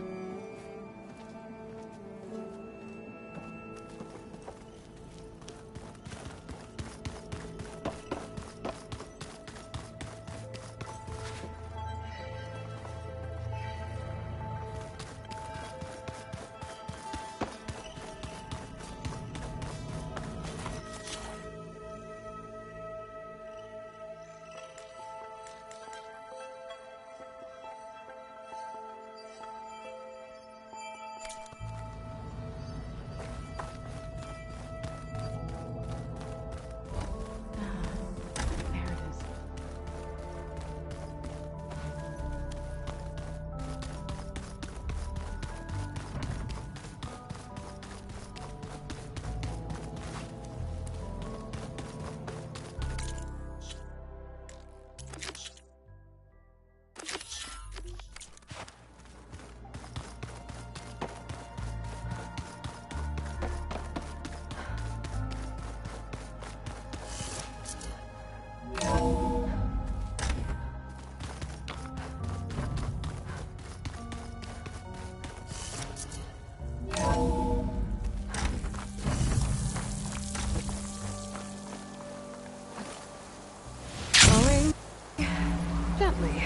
Gently.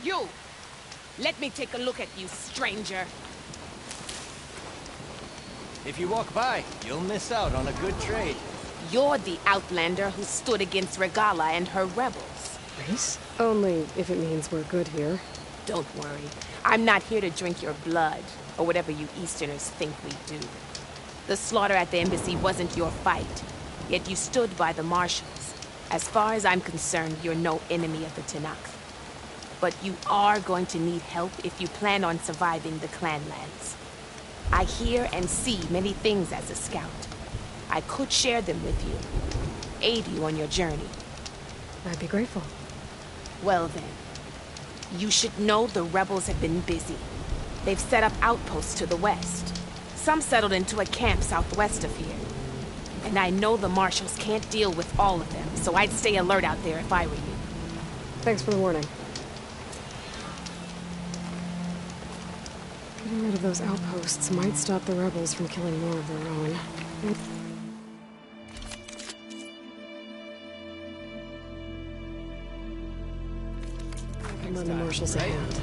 You! Let me take a look at you, stranger. If you walk by, you'll miss out on a good trade. You're the outlander who stood against Regala and her rebels. Rhys? Only if it means we're good here. Don't worry. I'm not here to drink your blood, or whatever you Easterners think we do. The slaughter at the embassy wasn't your fight, yet you stood by the marshals. As far as I'm concerned, you're no enemy of the Tenakth. But you are going to need help if you plan on surviving the Clanlands. I hear and see many things as a scout. I could share them with you, aid you on your journey. I'd be grateful. Well then, you should know the rebels have been busy. They've set up outposts to the west. Some settled into a camp southwest of here. And I know the marshals can't deal with all of them, so I'd stay alert out there if I were you. Thanks for the warning. Getting rid of those outposts might stop the rebels from killing more of their own. I can lend the marshals a hand.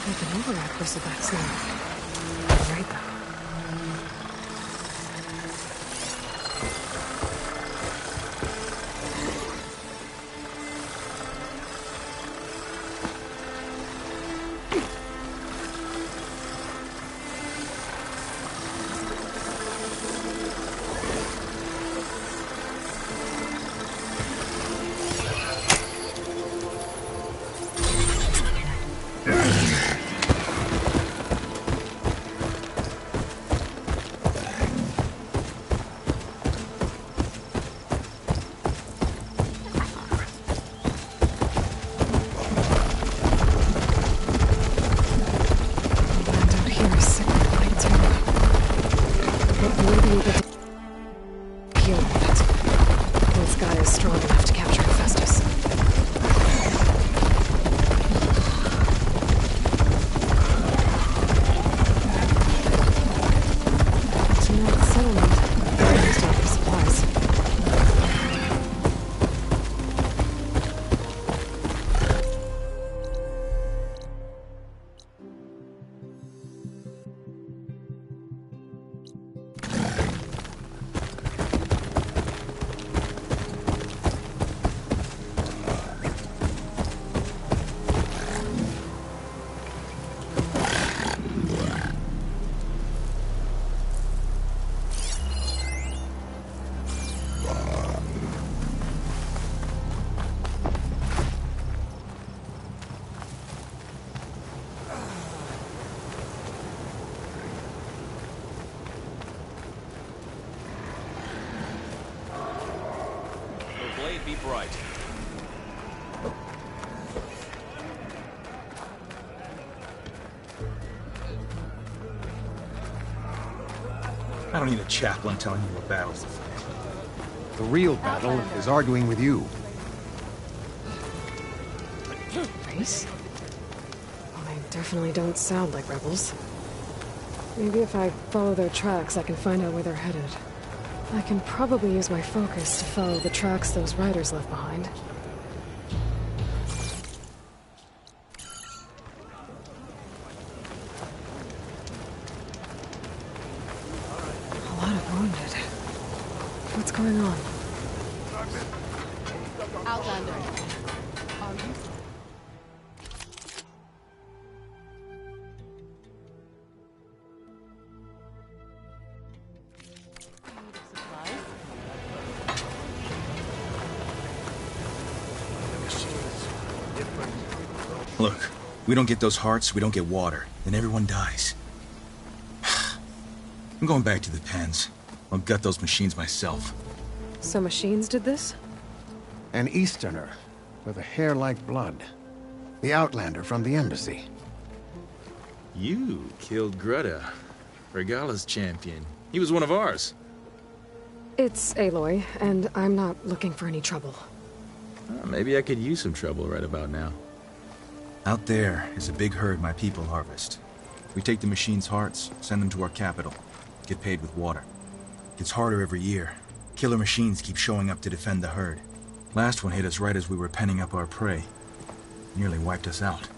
I can override Bristleback's now. Right though. Be bright. I don't need a chaplain telling you what battles to fight. The real battle is arguing with you. Rhys? Well, they definitely don't sound like rebels. Maybe if I follow their tracks, I can find out where they're headed. I can probably use my focus to follow the tracks those riders left behind. A lot of wounded. What's going on? Outlander. Are you? Look, we don't get those hearts, we don't get water, then everyone dies. I'm going back to the pens. I'll gut those machines myself. So machines did this? An Easterner with a hair like blood. The Outlander from the embassy. You killed Greta, Regala's champion. He was one of ours. It's Aloy, and I'm not looking for any trouble. Maybe I could use some trouble right about now. Out there is a big herd my people harvest. We take the machine's hearts, send them to our capital, get paid with water. Gets harder every year. Killer machines keep showing up to defend the herd. Last one hit us right as we were penning up our prey. Nearly wiped us out.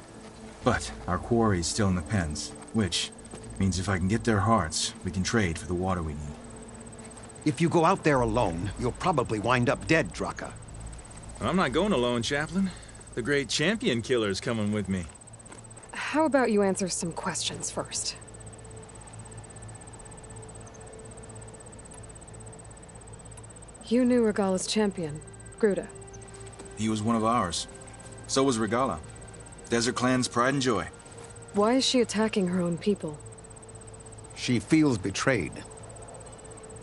But our quarry is still in the pens, which means if I can get their hearts, we can trade for the water we need. If you go out there alone, you'll probably wind up dead, Draka. I'm not going alone, Chaplain. The great champion killer's coming with me. How about you answer some questions first? You knew Regala's champion, Gruta. He was one of ours. So was Regala. Desert Clan's pride and joy. Why is she attacking her own people? She feels betrayed.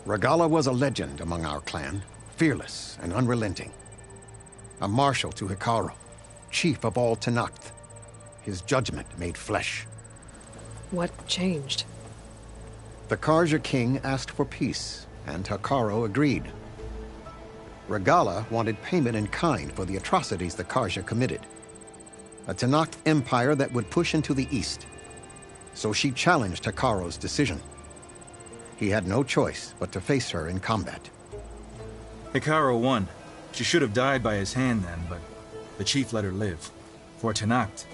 Regala was a legend among our clan, fearless and unrelenting. A marshal to Hekarro, chief of all Tenakth. His judgment made flesh. What changed? The Carja king asked for peace, and Hekarro agreed. Regala wanted payment in kind for the atrocities the Carja committed. A Tenakth empire that would push into the east. So she challenged Hekarro's decision. He had no choice but to face her in combat. Hekarro won. She should have died by his hand then, but the chief let her live. For Tenakth,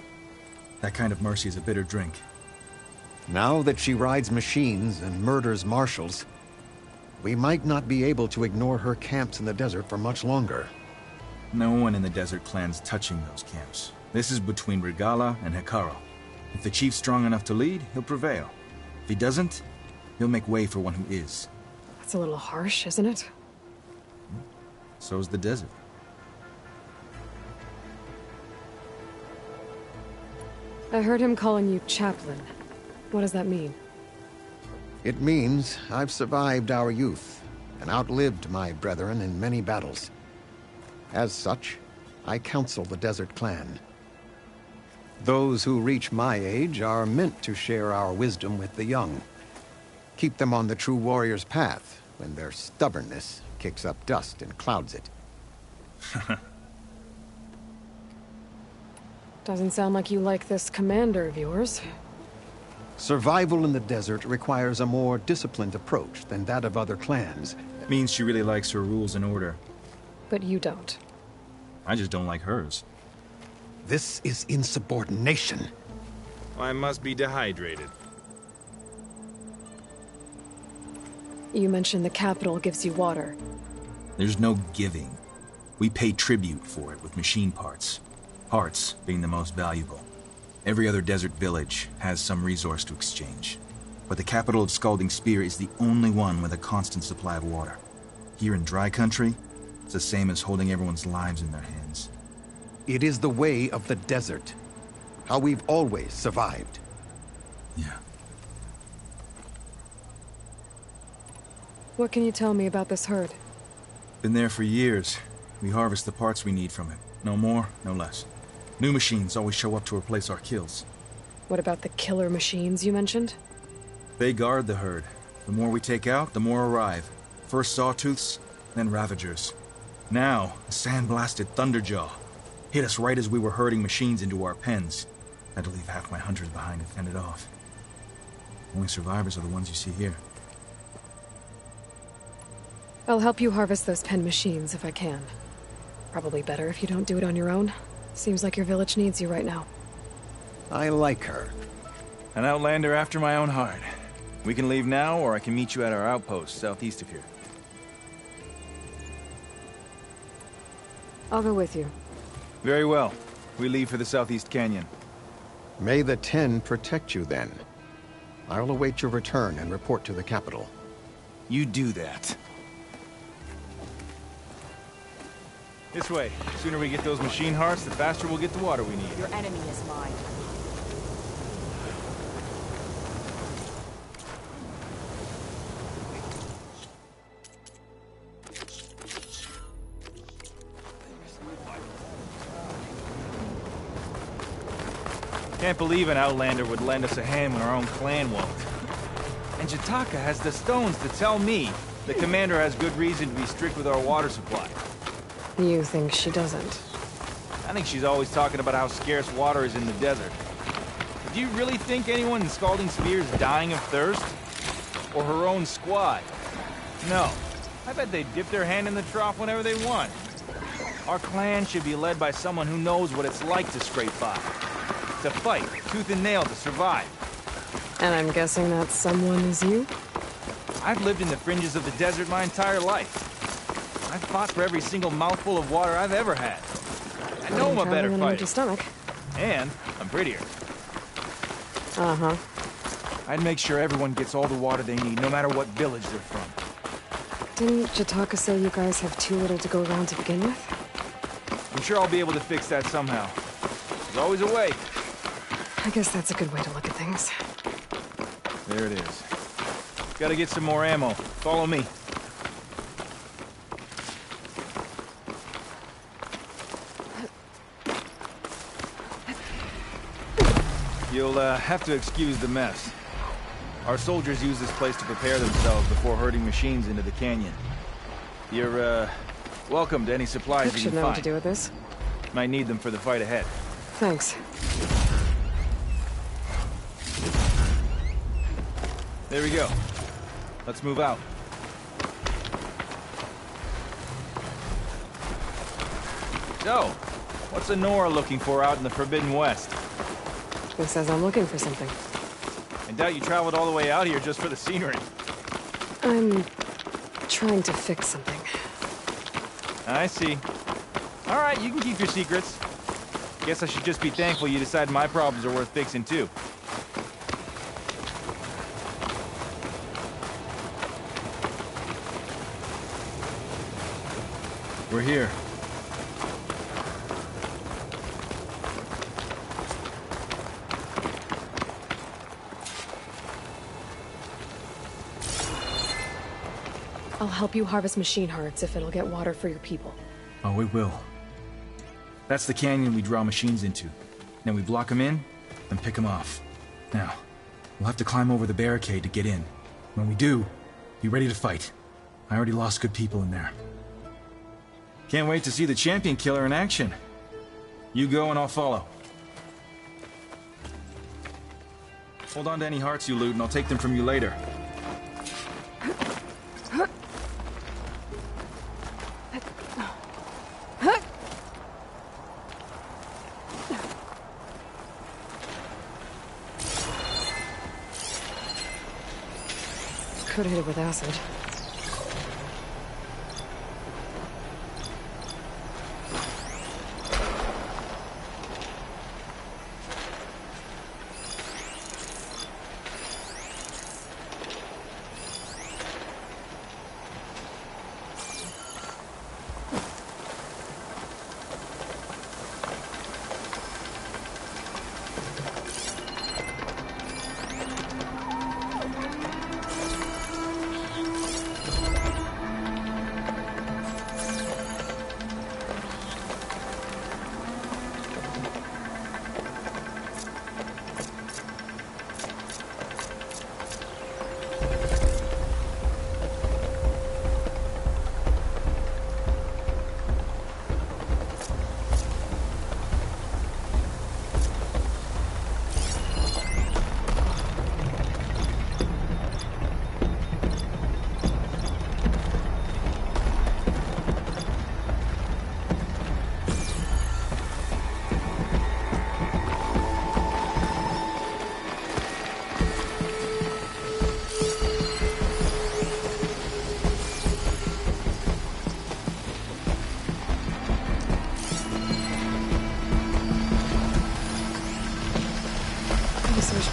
that kind of mercy is a bitter drink. Now that she rides machines and murders marshals, we might not be able to ignore her camps in the desert for much longer. No one in the Desert Clan's touching those camps. This is between Regala and Hekarro. If the chief's strong enough to lead, he'll prevail. If he doesn't, he'll make way for one who is. That's a little harsh, isn't it? So's the desert. I heard him calling you Chaplain. What does that mean? It means I've survived our youth and outlived my brethren in many battles. As such, I counsel the Desert Clan. Those who reach my age are meant to share our wisdom with the young. Keep them on the true warrior's path when their stubbornness kicks up dust and clouds it. Doesn't sound like you like this commander of yours. Survival in the desert requires a more disciplined approach than that of other clans. Means she really likes her rules and order. But you don't. I just don't like hers. This is insubordination. I must be dehydrated. You mentioned the capital gives you water. There's no giving. We pay tribute for it with machine parts. Hearts being the most valuable. Every other desert village has some resource to exchange. But the capital of Scalding Spear is the only one with a constant supply of water. Here in dry country, it's the same as holding everyone's lives in their hands. It is the way of the desert. How we've always survived. Yeah. What can you tell me about this herd? Been there for years. We harvest the parts we need from it. No more, no less. New machines always show up to replace our kills. What about the killer machines you mentioned? They guard the herd. The more we take out, the more arrive. First Sawtooths, then Ravagers. Now, a sand-blasted Thunderjaw. Hit us right as we were herding machines into our pens. Had to leave half my hunters behind to fend it off. Only survivors are the ones you see here. I'll help you harvest those pen machines if I can. Probably better if you don't do it on your own. Seems like your village needs you right now. I like her. An outlander after my own heart. We can leave now, or I can meet you at our outpost southeast of here. I'll go with you. Very well. We leave for the Southeast Canyon. May the Ten protect you then. I'll await your return and report to the capital. You do that. This way. The sooner we get those machine hearts, the faster we'll get the water we need. Your enemy is mine. Can't believe an Outlander would lend us a hand when our own clan won't. And Jataka has the stones to tell me the commander has good reason to be strict with our water supply. You think she doesn't? I think she's always talking about how scarce water is in the desert. But do you really think anyone in Scalding Spear is dying of thirst? Or her own squad? No. I bet they dip their hand in the trough whenever they want. Our clan should be led by someone who knows what it's like to scrape by. To fight, tooth and nail, to survive. And I'm guessing that someone is you? I've lived in the fringes of the desert my entire life. I've fought for every single mouthful of water I've ever had. I know I'm a better fighter. Stomach. And I'm prettier. Uh-huh. I'd make sure everyone gets all the water they need, no matter what village they're from. Didn't Jataka say you guys have too little to go around to begin with? I'm sure I'll be able to fix that somehow. There's always a way. I guess that's a good way to look at things. There it is. Gotta get some more ammo. Follow me. You'll have to excuse the mess. Our soldiers use this place to prepare themselves before herding machines into the canyon. You're, welcome to any supplies you can find. Should know what to do with this. Might need them for the fight ahead. Thanks. There we go. Let's move out. So, what's Anora looking for out in the Forbidden West? Who says I'm looking for something? I doubt you traveled all the way out here just for the scenery. I'm trying to fix something. I see. All right, you can keep your secrets. Guess I should just be thankful you decided my problems are worth fixing too. We're here. I'll help you harvest machine hearts if it'll get water for your people. Oh, it will. That's the canyon we draw machines into. Then we block them in, then pick them off. Now, we'll have to climb over the barricade to get in. When we do, be ready to fight. I already lost good people in there. Can't wait to see the champion killer in action. You go and I'll follow. Hold on to any hearts you loot and I'll take them from you later. Could hit it with acid.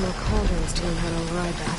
More cauldrons to learn how to ride that.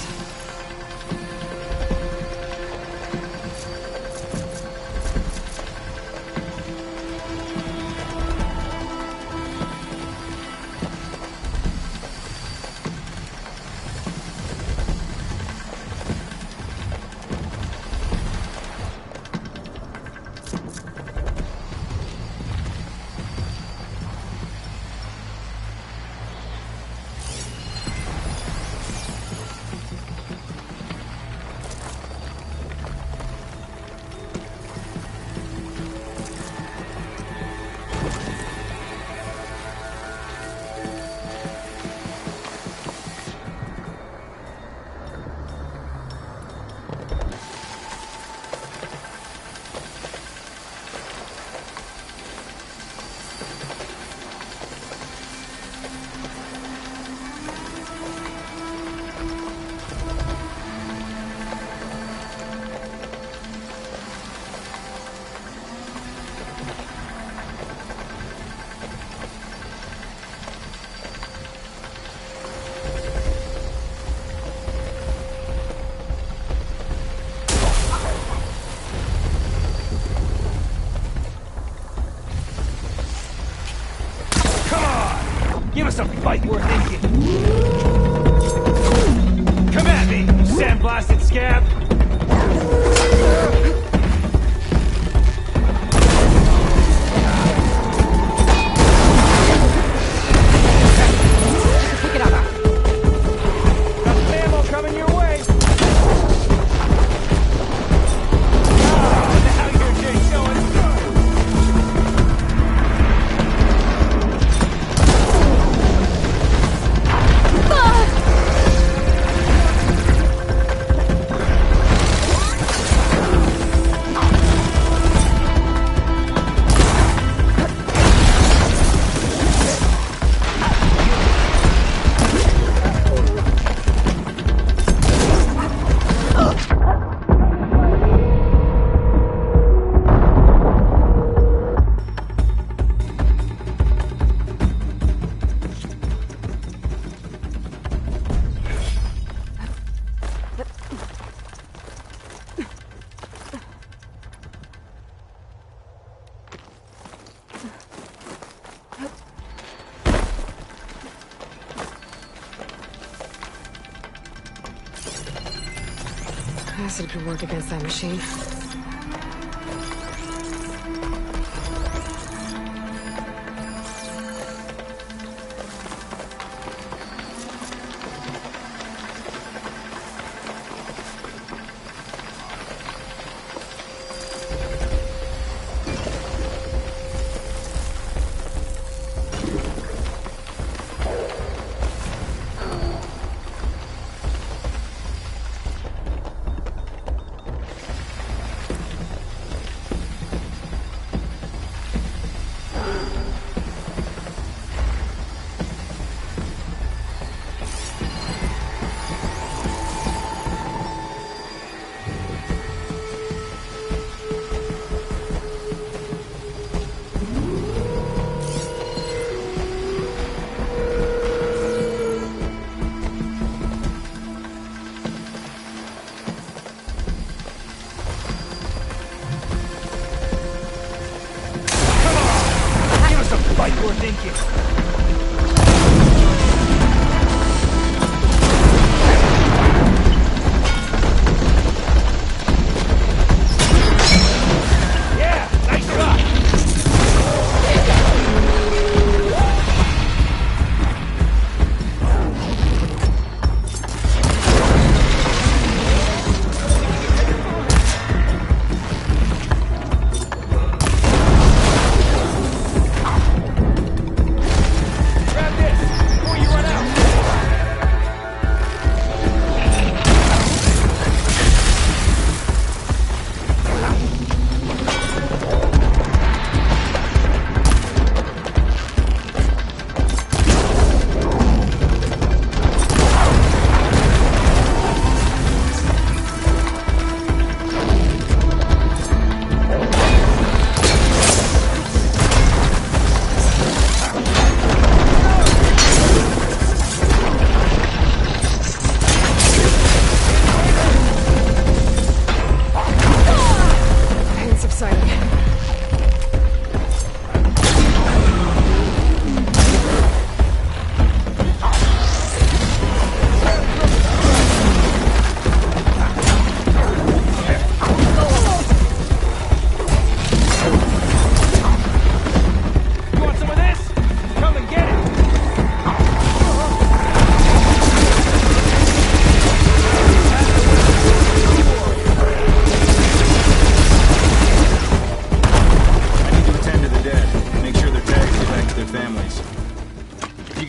Give us a fight worth thinking. Come at me, you sandblasted scab! Pick it up. Got some ammo coming your way! Now you're just showing Acid could work against that machine.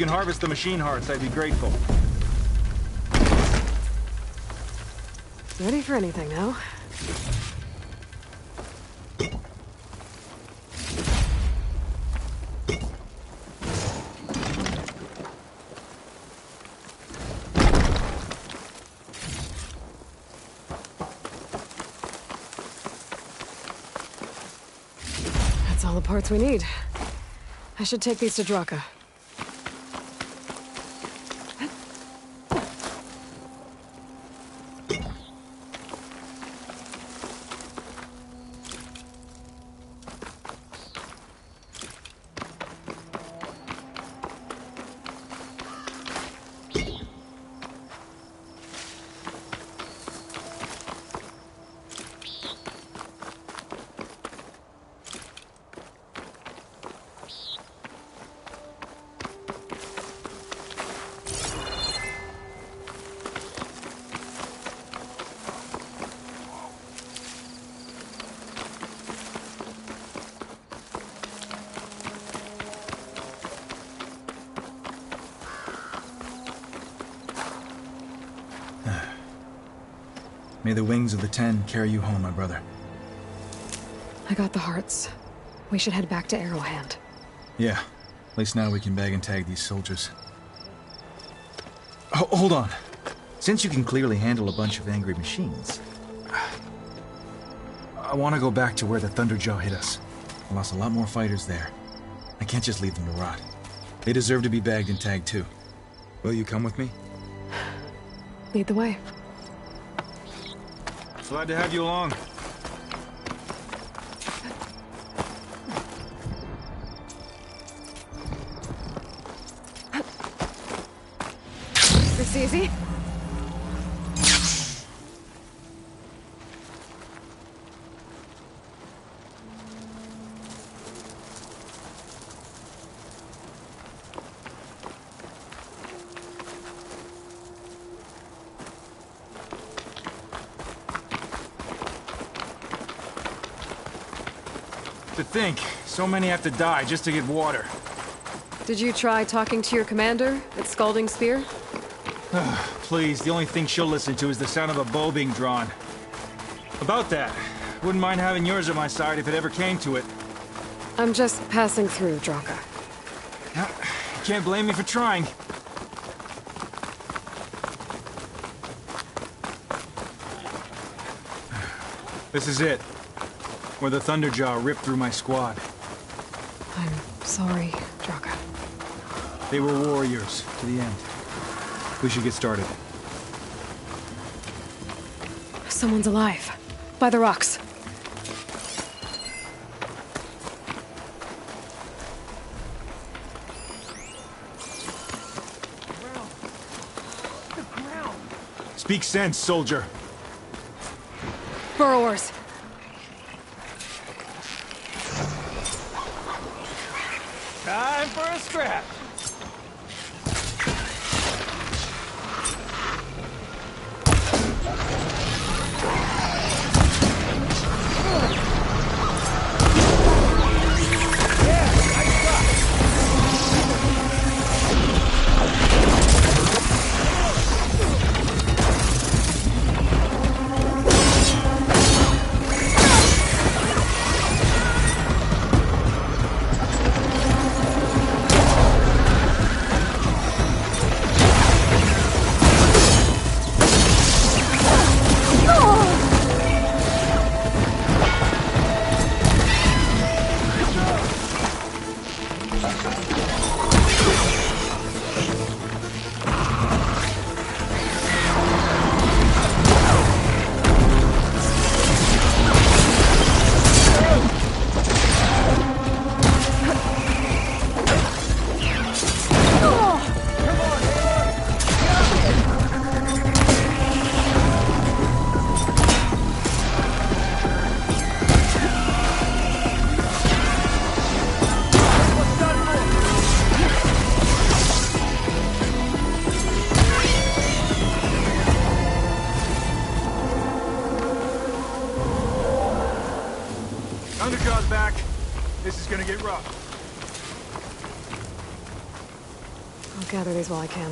Harvest the machine hearts, I'd be grateful. Ready for anything now? That's all the parts we need. I should take these to Draka. May the wings of the Ten carry you home, my brother. I got the hearts. We should head back to Arrowhand. Yeah. At least now we can bag and tag these soldiers. Hold on. Since you can clearly handle a bunch of angry machines, I want to go back to where the Thunderjaw hit us. I lost a lot more fighters there. I can't just leave them to rot. They deserve to be bagged and tagged too. Will you come with me? Lead the way. Glad to have you along. This easy? To think, so many have to die just to get water. Did you try talking to your commander at Scalding Spear? Please, the only thing she'll listen to is the sound of a bow being drawn. About that, wouldn't mind having yours at my side if it ever came to it. I'm just passing through, Draka. Can't blame me for trying. This is it. Where the Thunderjaw ripped through my squad. I'm sorry, Draka. They were warriors, to the end. We should get started. Someone's alive. By the rocks. Speak sense, soldier. Burrowers. Time for a scrap. Thunderjaw's back. This is gonna get rough. I'll gather these while I can.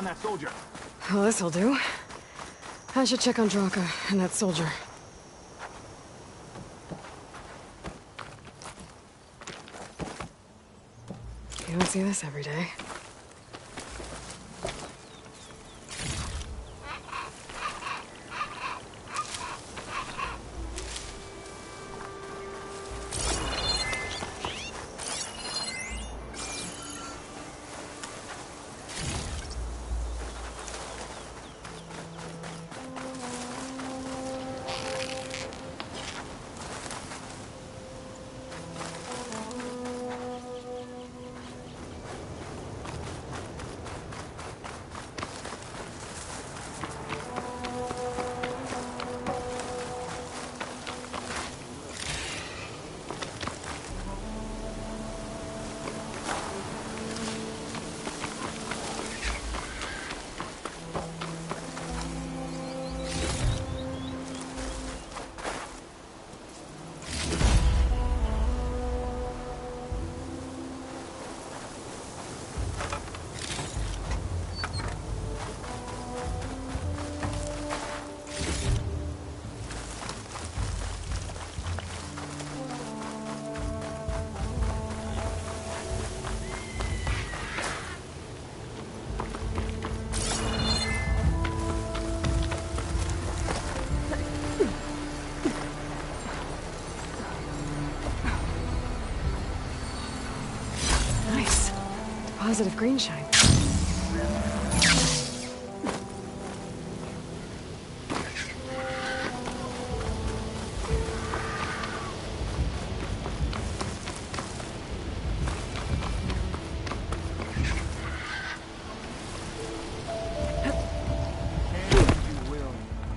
on that soldier. Well, this'll do. I should check on Draka and that soldier. You don't see this every day. Positive green shine.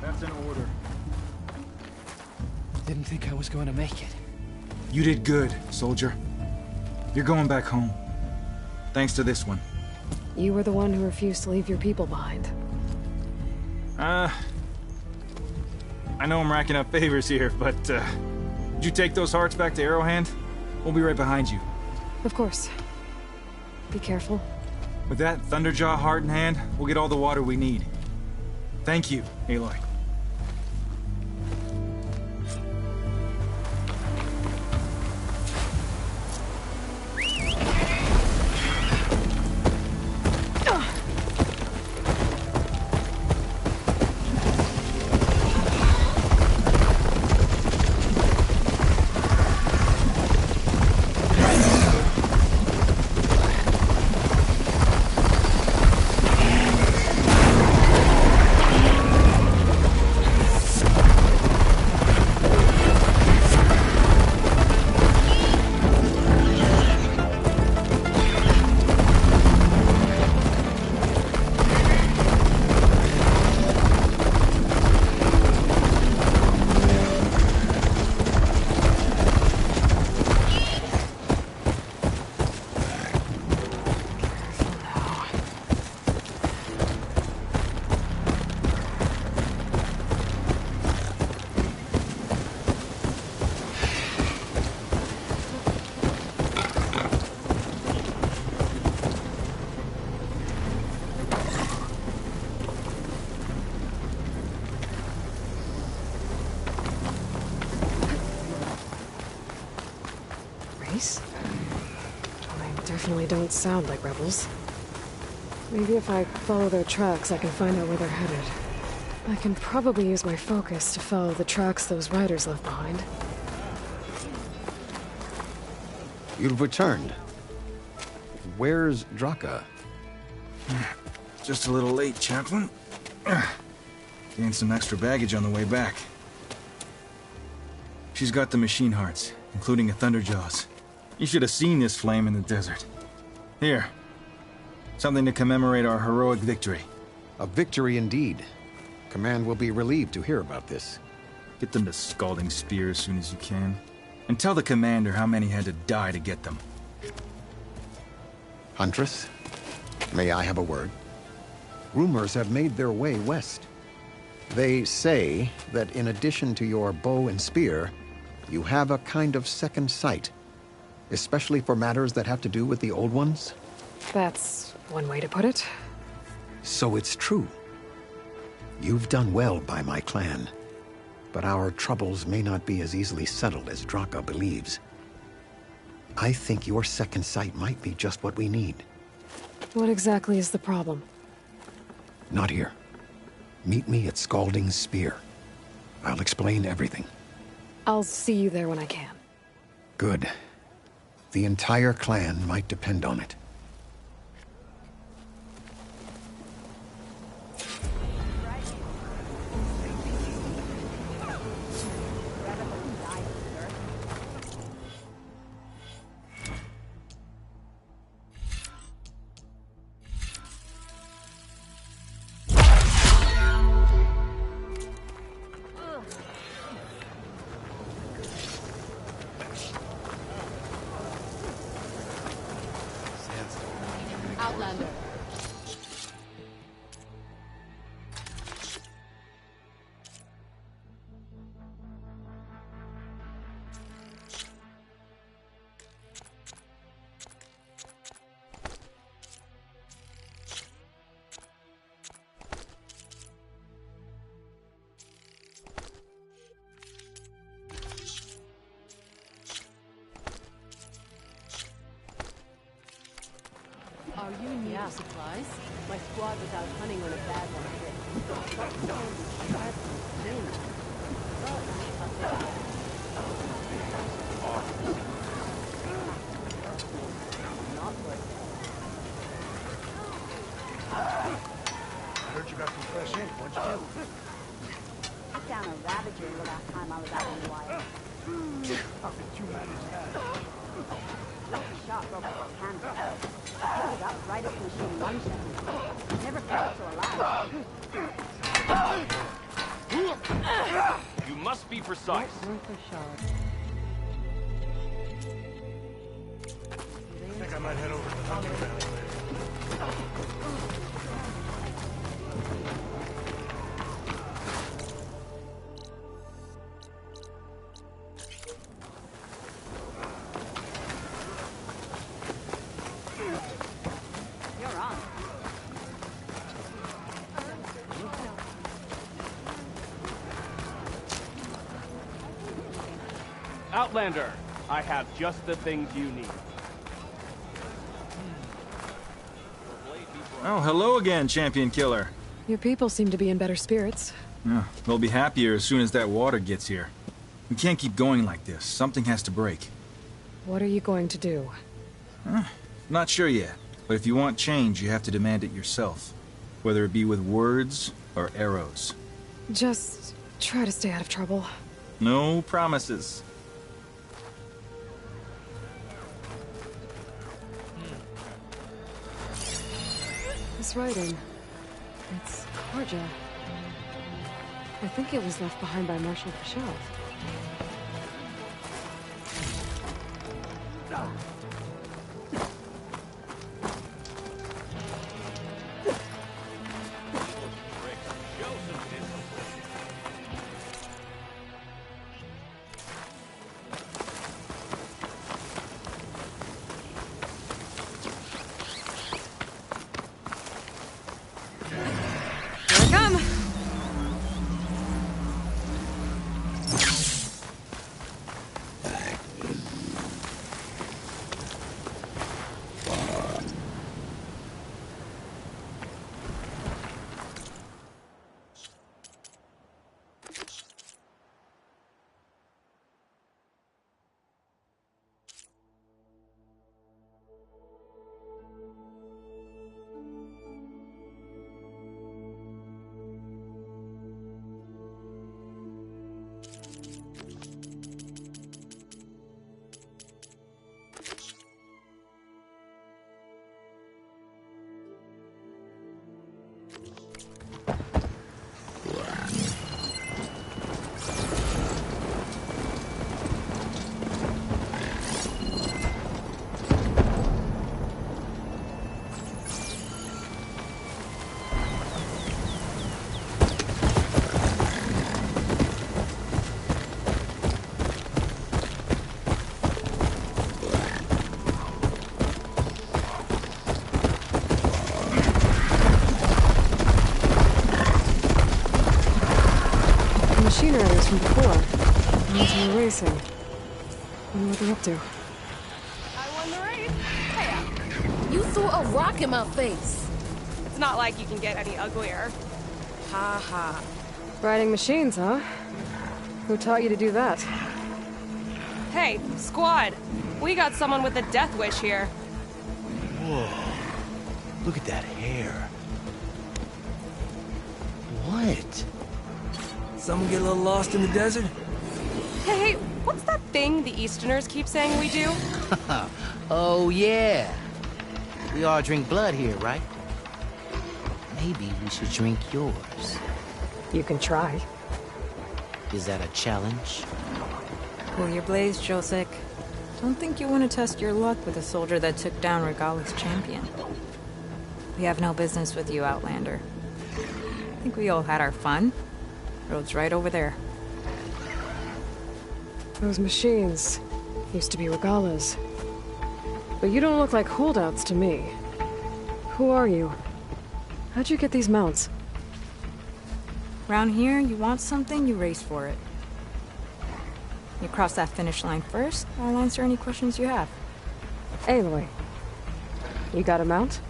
That's an order. Didn't think I was going to make it. You did good, soldier. You're going back home. Thanks to this one. You were the one who refused to leave your people behind. I know I'm racking up favors here, but, did you take those hearts back to Arrowhand? We'll be right behind you. Of course. Be careful. With that Thunderjaw heart in hand, we'll get all the water we need. Thank you, Aloy. Definitely don't sound like rebels. Maybe if I follow their tracks, I can find out where they're headed. I can probably use my focus to follow the tracks those riders left behind. You've returned. Where's Draka? Just a little late, Chaplain. Gained some extra baggage on the way back. She's got the machine hearts, including a Thunderjaws. You should have seen this flame in the desert. Here. Something to commemorate our heroic victory. A victory indeed. Command will be relieved to hear about this. Get them to Scalding Spear as soon as you can. And tell the commander how many had to die to get them. Huntress, may I have a word? Rumors have made their way west. They say that in addition to your bow and spear, you have a kind of second sight. Especially for matters that have to do with the old ones? That's one way to put it. So it's true. You've done well by my clan, but our troubles may not be as easily settled as Draka believes. I think your second sight might be just what we need. What exactly is the problem? Not here. Meet me at Scalding's Spear. I'll explain everything. I'll see you there when I can. Good. The entire clan might depend on it. Outlander. Are you in need of supplies? My squad was out hunting when a bad one hit. I heard you got some fresh ink. What'd you do? Took down a Ravager the last time I was out in the wild. How did you manage that? Lucky shot broke up his canvas. I picked it up right as the machine lunged at me. Never felt so alive. You must be precise. Room for shot. I think I might head over to the hunting ground later. You're on. Outlander, I have just the things you need. Oh, hello again, Champion Killer. Your people seem to be in better spirits. Yeah, they'll be happier as soon as that water gets here. We can't keep going like this. Something has to break. What are you going to do? Not sure yet, but if you want change, you have to demand it yourself. Whether it be with words or arrows. Just try to stay out of trouble. No promises. This writing. It's Karja. I think it was left behind by Marshal Pashov. Here I come! scars from before. Means we were racing. Wonder what they're up to. I won the race. Hey, You threw a rock in my face. it's not like you can get any uglier. Ha ha. Riding machines, huh? Who taught you to do that? Hey, squad. We got someone with a death wish here. Whoa. Look at that hair. What? Someone get a little lost in the desert? Hey, what's that thing the Easterners keep saying we do? Oh, yeah. We all drink blood here, right? Maybe we should drink yours. You can try. Is that a challenge? Cool your blaze, Josek. Don't think you want to test your luck with a soldier that took down Regala's champion. We have no business with you, Outlander. I think we all had our fun. Road's right over there. Those machines used to be Regala's. But you don't look like holdouts to me. Who are you? How'd you get these mounts? Round here, you want something, you race for it. You cross that finish line first, I'll answer any questions you have. Aloy, you got a mount?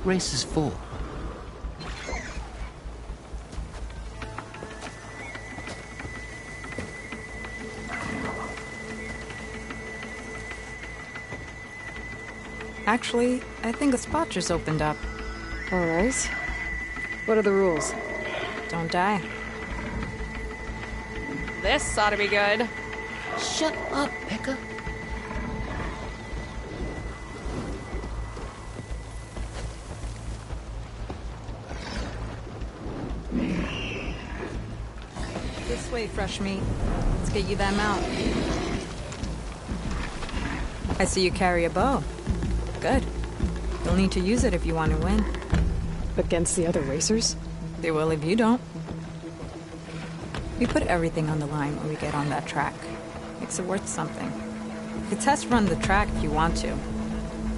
Race is full. Actually, I think a spot just opened up. All right. What are the rules? Don't die. This ought to be good. Shut up, Becca. This way, fresh meat. Let's get you that mount. I see you carry a bow. Good. You'll need to use it if you want to win. Against the other racers? They will if you don't. We put everything on the line when we get on that track. Makes it worth something. You can test run the track if you want to.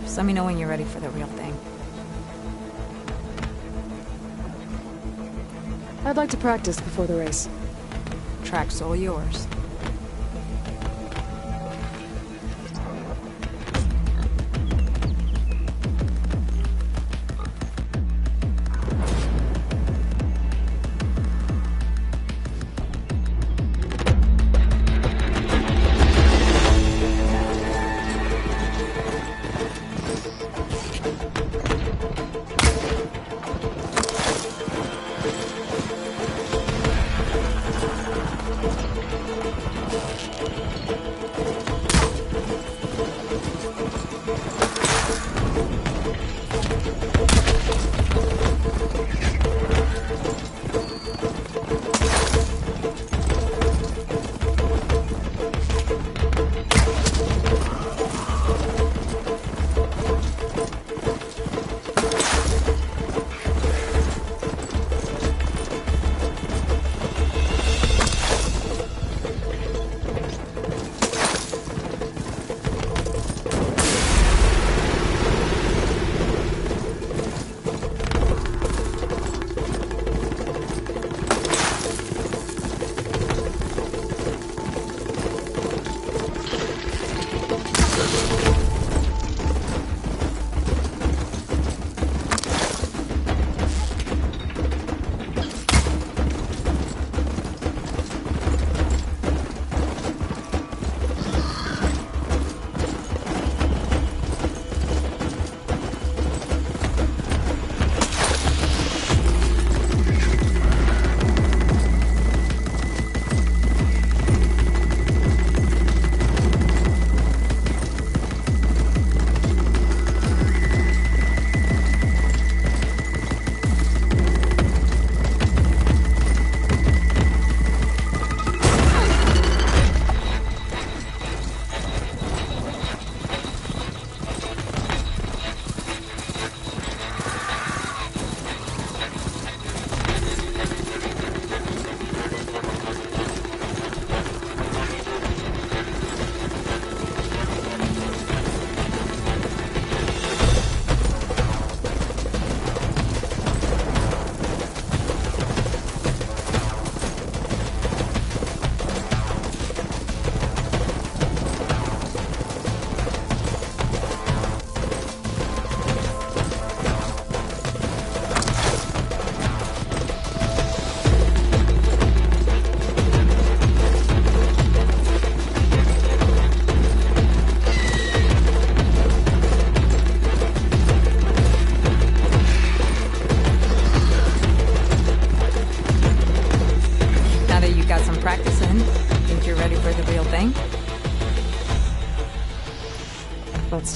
Just let me know when you're ready for the real thing. I'd like to practice before the race. Track's all yours.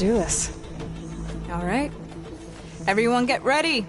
do this. All right. Everyone get ready.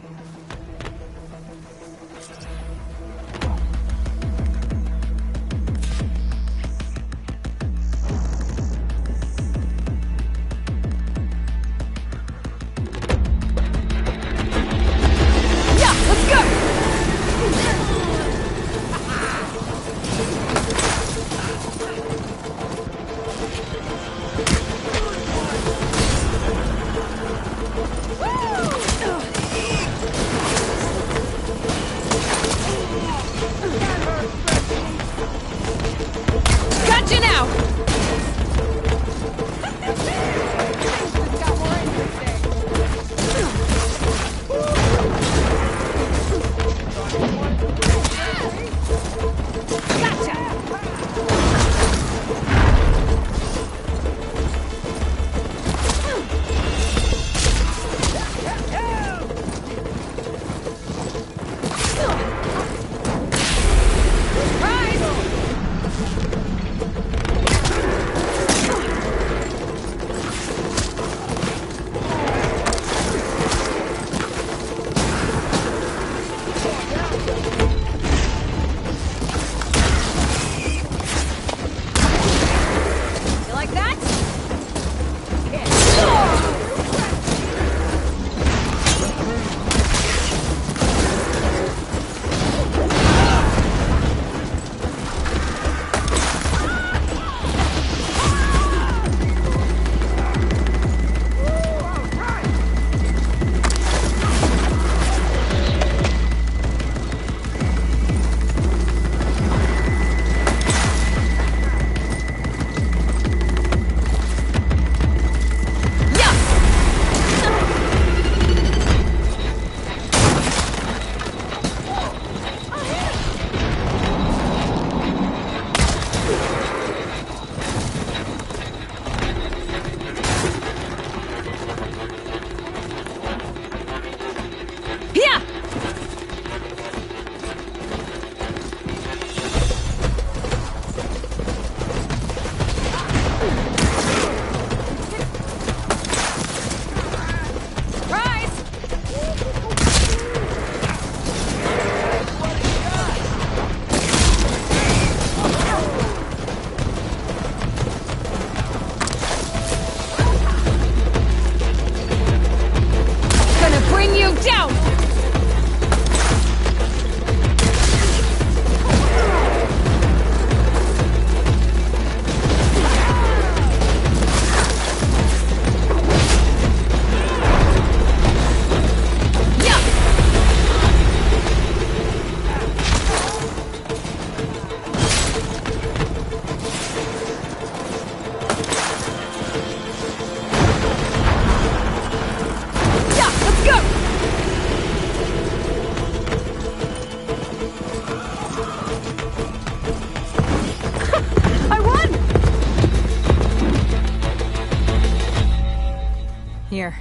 Here.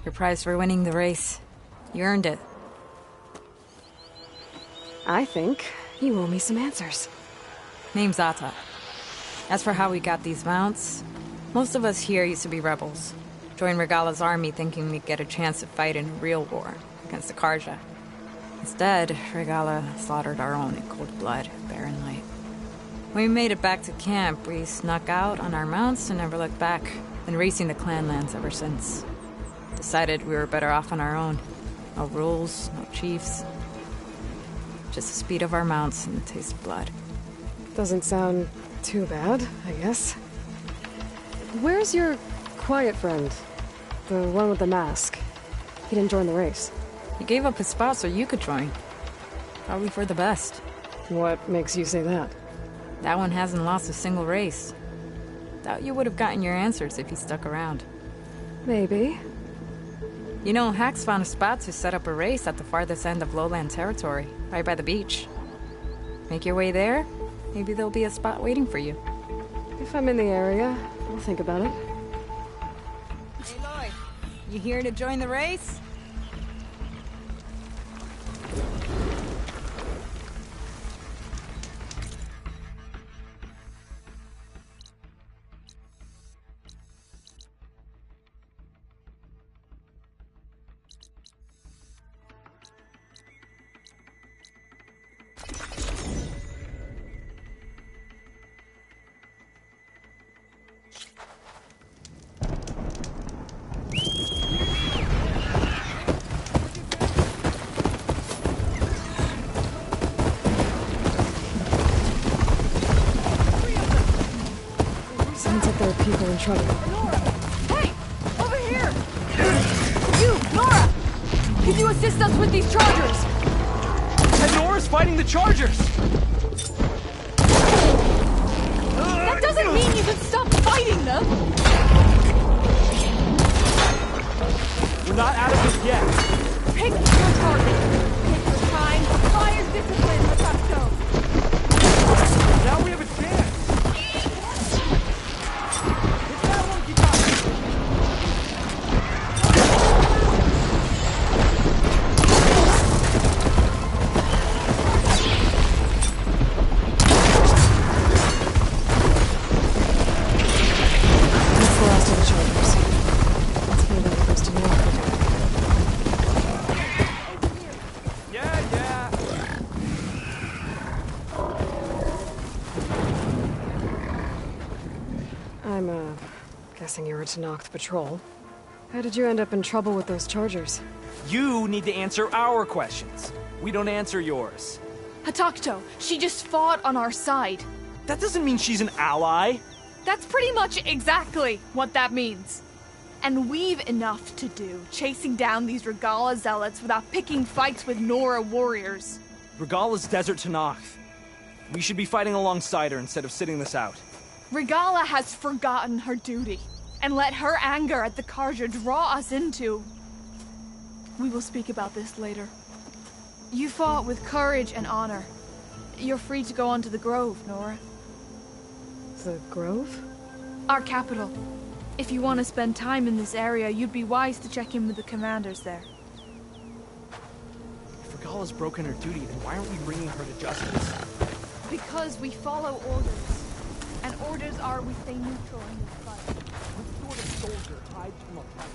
Your prize for winning the race. You earned it. I think you owe me some answers. Name's Ata. As for how we got these mounts, most of us here used to be rebels. Joined Regala's army thinking we'd get a chance to fight in a real war against the Karja. Instead, Regala slaughtered our own in cold blood, barren light. When we made it back to camp, we snuck out on our mounts and never looked back. Been racing the clan lands ever since. Decided we were better off on our own. No rules, no chiefs. Just the speed of our mounts and the taste of blood. Doesn't sound too bad, I guess. Where's your quiet friend? The one with the mask. He didn't join the race. He gave up his spot so you could join. Probably for the best. What makes you say that? That one hasn't lost a single race. Doubt you would have gotten your answers if he stuck around. Maybe. You know, Hax found a spot to set up a race at the farthest end of lowland territory, right by the beach. Make your way there, maybe there'll be a spot waiting for you. If I'm in the area, I'll think about it. Aloy, you here to join the race? people in trouble. Nora! Hey! Over here! You, Nora! Can you assist us with these chargers? And Nora's fighting the Chargers! That doesn't mean you can stop fighting them! We're not out of this yet. Pick your target. Take your time. Fire discipline, Matacto. Now we have a chance. Hit that one, Kitana. That's the last of the Chargers. Let's hear that close to Noah. Yeah. I'm, guessing you were Tenakth Patrol. How did you end up in trouble with those Chargers? You need to answer our questions. We don't answer yours. Hatakto, she just fought on our side. That doesn't mean she's an ally. That's pretty much exactly what that means. And we've enough to do, chasing down these Regalla zealots without picking fights with Nora warriors. Regalla's Desert Tenakth. We should be fighting alongside her instead of sitting this out. Regalla has forgotten her duty, and let her anger at the Carja draw us into... We will speak about this later. You fought with courage and honor. You're free to go on to the Grove, Nora. The Grove? Our capital. If you want to spend time in this area, you'd be wise to check in with the commanders there. If Regalla's broken her duty, then why aren't we bringing her to justice? Because we follow orders. And orders are we stay neutral in this fight. What sort of soldier hides from a fight?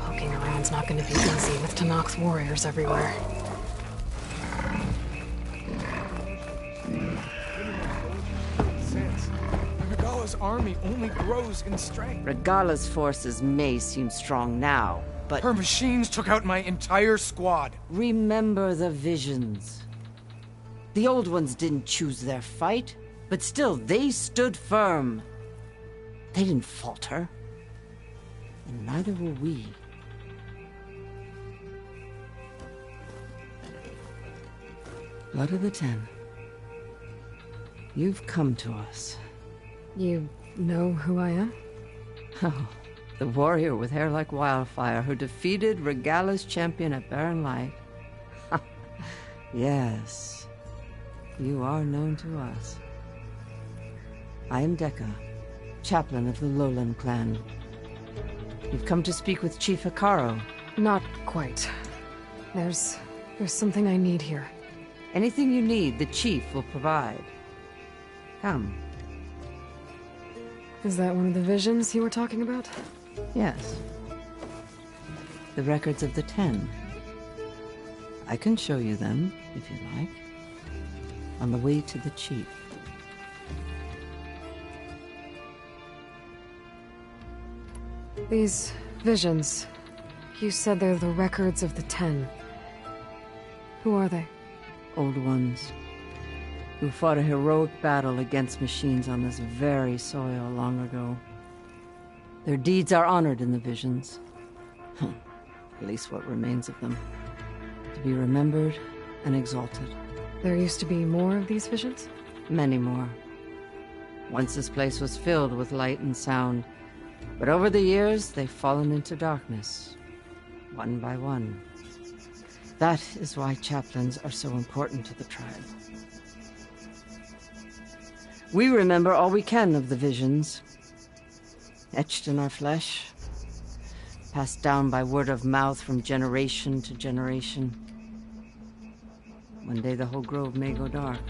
Poking around's not gonna be easy with Tenakth's warriors everywhere. Regalla's army only grows in strength. Regalla's forces may seem strong now, but... Her machines took out my entire squad. Remember the visions. The old ones didn't choose their fight. But still, they stood firm. They didn't falter. And neither will we. Blood of the Ten. You've come to us. You know who I am? Oh, the warrior with hair like wildfire who defeated Regalla's champion at Barren Light. Yes, you are known to us. I am Dekka, chaplain of the Lowland clan. You've come to speak with Chief Hekarro. Not quite. There's something I need here. Anything you need, the Chief will provide. Come. Is that one of the visions you were talking about? Yes. The records of the Ten. I can show you them, if you like. On the way to the Chief. These visions, you said they're the records of the Ten. Who are they? Old ones, who fought a heroic battle against machines on this very soil long ago. Their deeds are honored in the visions. At least what remains of them. To be remembered and exalted. There used to be more of these visions? Many more. Once this place was filled with light and sound, but over the years they've fallen into darkness, one by one. That is why chaplains are so important to the tribe. We remember all we can of the visions, etched in our flesh, passed down by word of mouth from generation to generation. One day the whole grove may go dark,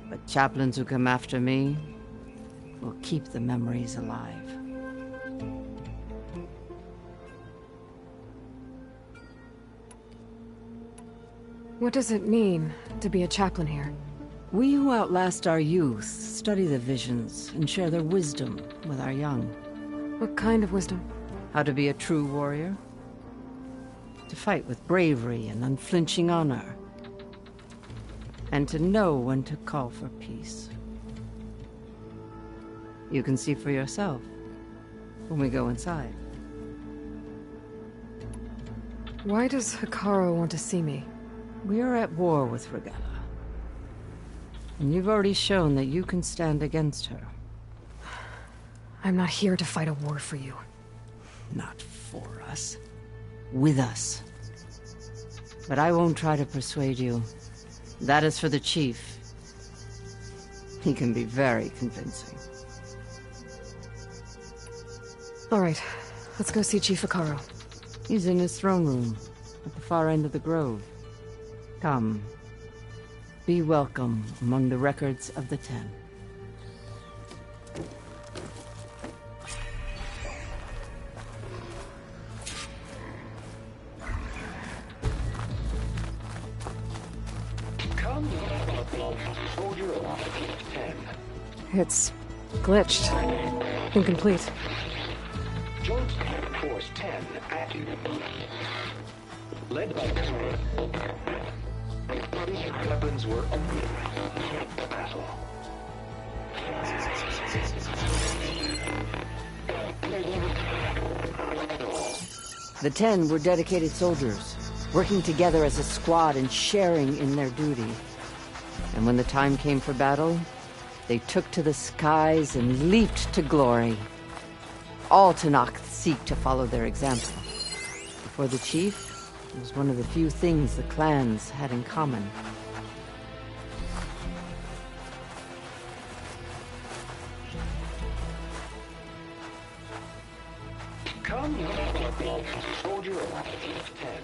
but chaplains who come after me will keep the memories alive. What does it mean to be a chaplain here? We who outlast our youth study the visions and share their wisdom with our young. What kind of wisdom? How to be a true warrior. To fight with bravery and unflinching honor. And to know when to call for peace. You can see for yourself when we go inside. Why does Hekarro want to see me? We are at war with Regalla. And you've already shown that you can stand against her. I'm not here to fight a war for you. Not for us. With us. But I won't try to persuade you. That is for the Chief. He can be very convincing. All right, let's go see Chief Hekarro. He's in his throne room, at the far end of the grove. Come. Be welcome among the records of the Ten. It's glitched. Incomplete. Joint Force 10 active. Led by weapons were open. Battle. The Ten were dedicated soldiers, working together as a squad and sharing in their duty. And when the time came for battle, they took to the skies and leaped to glory. All Tenakth seek to follow their example. For the Chief, it was one of the few things the clans had in common. Come, soldier of 10.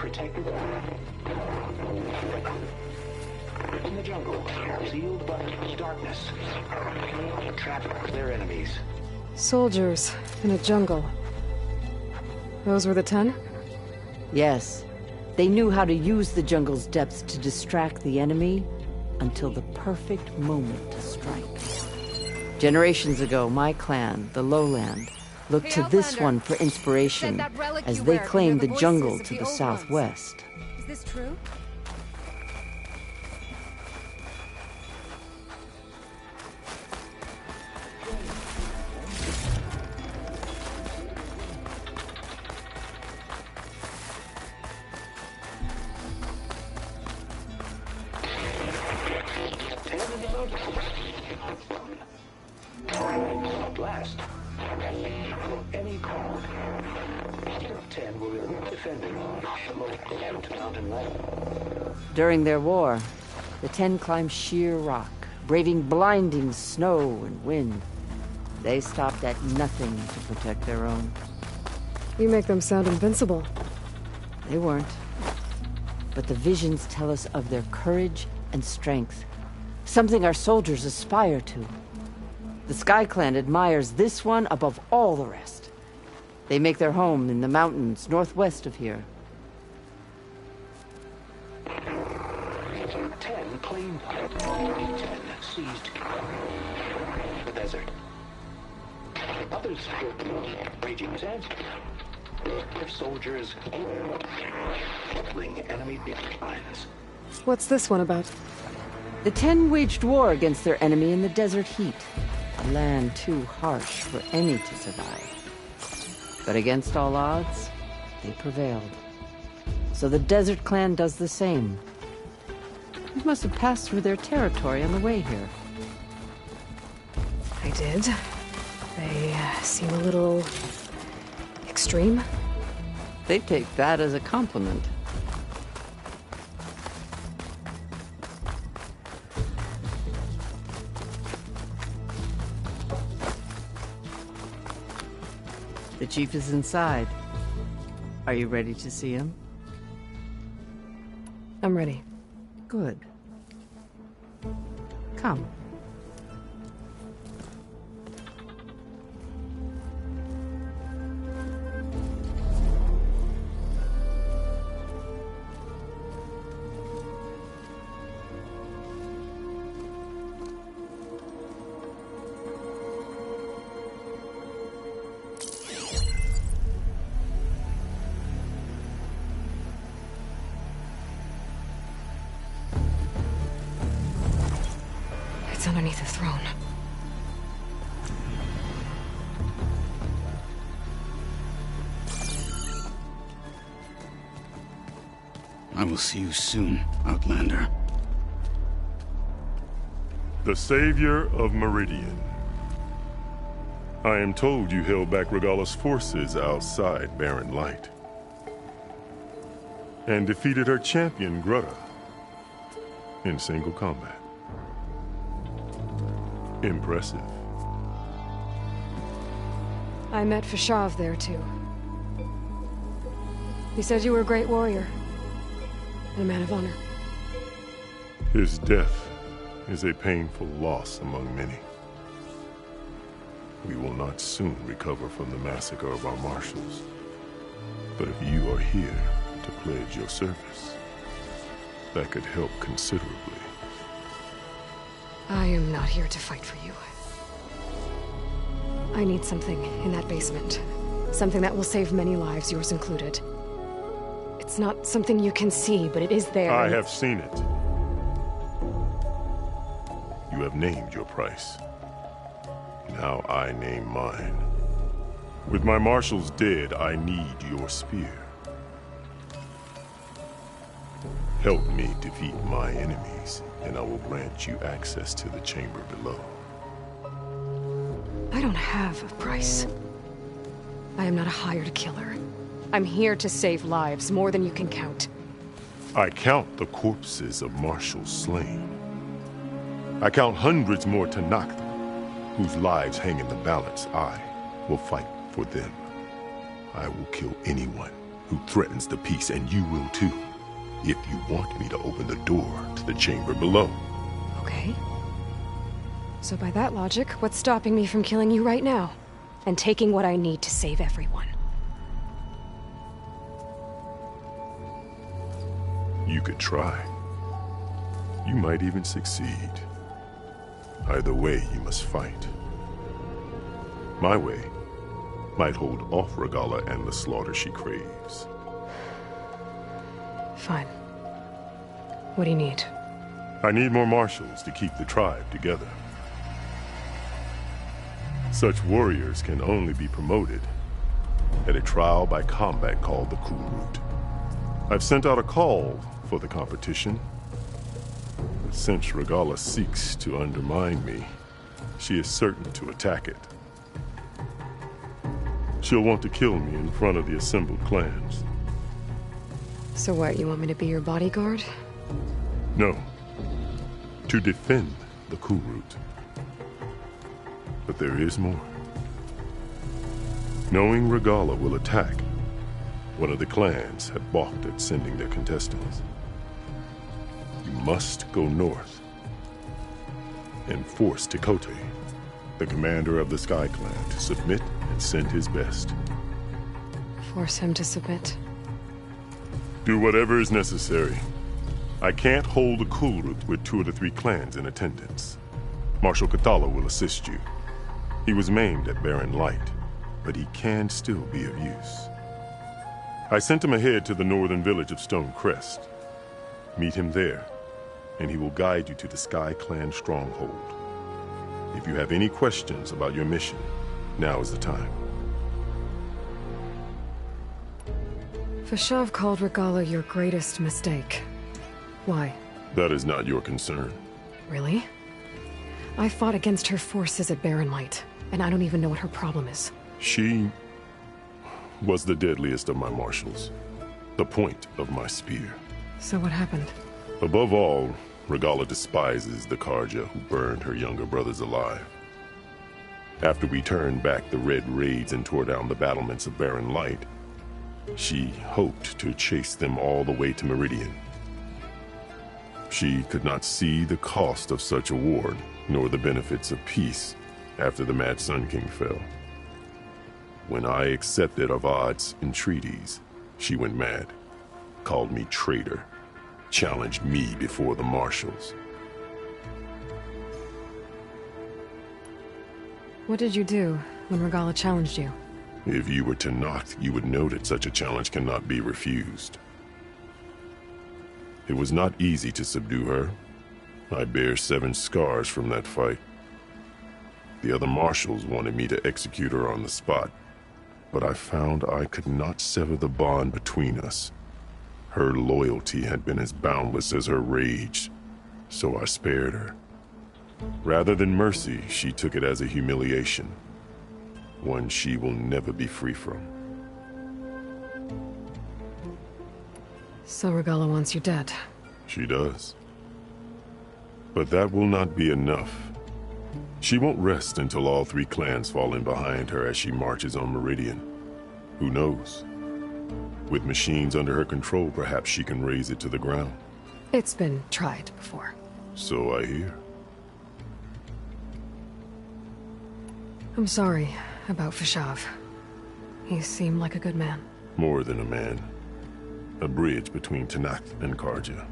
protected. In the jungle, sealed but darkness. Trap their enemies. Soldiers in a jungle. Those were the 10? Yes. They knew how to use the jungle's depths to distract the enemy until the perfect moment to strike. Generations ago, my clan, the Lowland, looked to this one for inspiration as they claimed the jungle to the southwest. Is this true? Blast. Any call. 10 will be defending the mountain level. During their war, the 10 climbed sheer rock, braving blinding snow and wind. They stopped at nothing to protect their own. You make them sound invincible. They weren't. But the visions tell us of their courage and strength, something our soldiers aspire to. The Sky Clan admires this one above all the rest. They make their home in the mountains northwest of here. 10 claimed 10 seized the desert. Others raging sands. Their soldiers killing enemy lines. What's this one about? The 10 waged war against their enemy in the desert heat. A land too harsh for any to survive. But against all odds, they prevailed. So the Desert Clan does the same. You must have passed through their territory on the way here. I did. They seem a little extreme. They take that as a compliment. The chief is inside. Are you ready to see him? I'm ready. Good. Come. It's underneath the throne. I will see you soon, Outlander. The Savior of Meridian. I am told you held back Regalla's forces outside Barren Light. And defeated her champion, Grutta, in single combat. Impressive. I met Fashav there, too. He said you were a great warrior. And a man of honor. His death is a painful loss among many. We will not soon recover from the massacre of our marshals. But if you are here to pledge your service, that could help considerably. I am not here to fight for you. I need something in that basement. Something that will save many lives, yours included. It's not something you can see, but it is there. I have seen it. You have named your price. Now I name mine. With my marshals dead, I need your spear. Help me defeat my enemies, and I will grant you access to the chamber below. I don't have a price. I am not a hired killer. I'm here to save lives, more than you can count. I count the corpses of marshals slain. I count hundreds more Tenakth, whose lives hang in the balance. I will fight for them. I will kill anyone who threatens the peace, and you will too, if you want me to open the door to the chamber below. Okay. So by that logic, what's stopping me from killing you right now? And taking what I need to save everyone? You could try. You might even succeed. Either way, you must fight. My way might hold off Regalla and the slaughter she craves. Fine. What do you need? I need more marshals to keep the tribe together. Such warriors can only be promoted at a trial by combat called the Kulrut. I've sent out a call for the competition. But since Regalla seeks to undermine me, she is certain to attack it. She'll want to kill me in front of the assembled clans. So what, you want me to be your bodyguard? No. To defend the Kulrut. But there is more. Knowing Regalla will attack, one of the clans had balked at sending their contestants. You must go north and force Tekote, the commander of the Sky Clan, to submit and send his best. Force him to submit? Do whatever is necessary. I can't hold the Kulrut with 2 of the 3 clans in attendance. Marshal Kathala will assist you. He was maimed at Barren Light, but he can still be of use. I sent him ahead to the northern village of Stone Crest. Meet him there, and he will guide you to the Sky Clan stronghold. If you have any questions about your mission, now is the time. Fashav called Regalla your greatest mistake. Why? That is not your concern. Really? I fought against her forces at Barren Light, and I don't even know what her problem is. She was the deadliest of my marshals, the point of my spear. So what happened? Above all, Regalla despises the Carja who burned her younger brothers alive. After we turned back the Red Raids and tore down the battlements of Barren Light, she hoped to chase them all the way to Meridian. She could not see the cost of such a war, nor the benefits of peace after the Mad Sun King fell. When I accepted Avad's entreaties, she went mad, called me traitor, challenged me before the marshals. What did you do when Regalla challenged you? If you were to knock, you would know that such a challenge cannot be refused. It was not easy to subdue her. I bear 7 scars from that fight. The other marshals wanted me to execute her on the spot, but I found I could not sever the bond between us. Her loyalty had been as boundless as her rage, so I spared her. Rather than mercy, she took it as a humiliation, one she will never be free from. So Regalla wants you dead? She does. But that will not be enough. She won't rest until all 3 clans fall in behind her as she marches on Meridian. Who knows? With machines under her control, perhaps she can raze it to the ground. It's been tried before. So I hear. I'm sorry about Fashav. He seemed like a good man. More than a man. A bridge between Tenakth and Carja.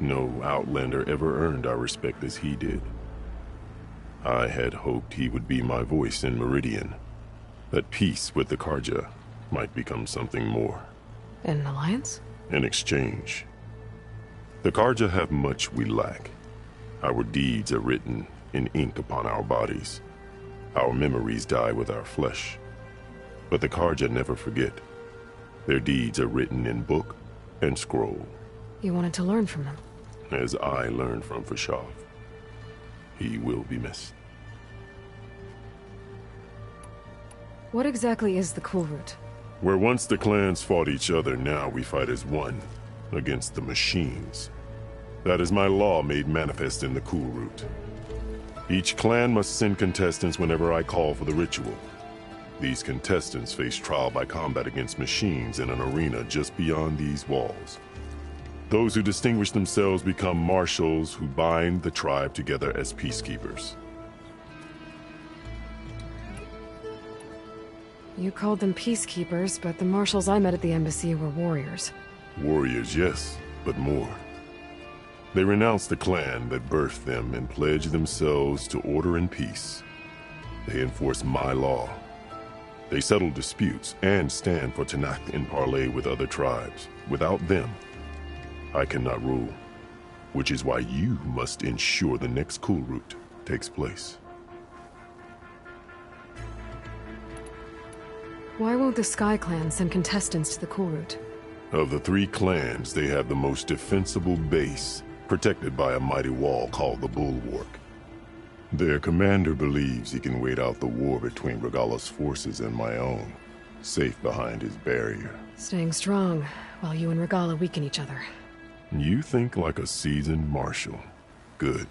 No Outlander ever earned our respect as he did. I had hoped he would be my voice in Meridian. That peace with the Carja might become something more. An alliance? In exchange. The Carja have much we lack. Our deeds are written in ink upon our bodies. Our memories die with our flesh. But the Carja never forget. Their deeds are written in book and scroll. You wanted to learn from them? As I learned from Fashav. He will be missed. What exactly is the Kulrut? Where once the clans fought each other, now we fight as one, against the machines. That is my law made manifest in the Kulrut. Each clan must send contestants whenever I call for the ritual. These contestants face trial by combat against machines in an arena just beyond these walls. Those who distinguish themselves become marshals who bind the tribe together as peacekeepers. You called them peacekeepers, but the marshals I met at the embassy were warriors. Warriors, yes, but more. They renounce the clan that birthed them and pledge themselves to order and peace. They enforce my law. They settle disputes and stand for Tenakth in parley with other tribes. Without them, I cannot rule, which is why you must ensure the next Kulrut takes place. Why won't the Sky Clan send contestants to the Kulrut? Of the 3 clans, they have the most defensible base, protected by a mighty wall called the Bulwark. Their commander believes he can wait out the war between Regalla's forces and my own, safe behind his barrier. Staying strong, while you and Regalla weaken each other. You think like a seasoned marshal. Good.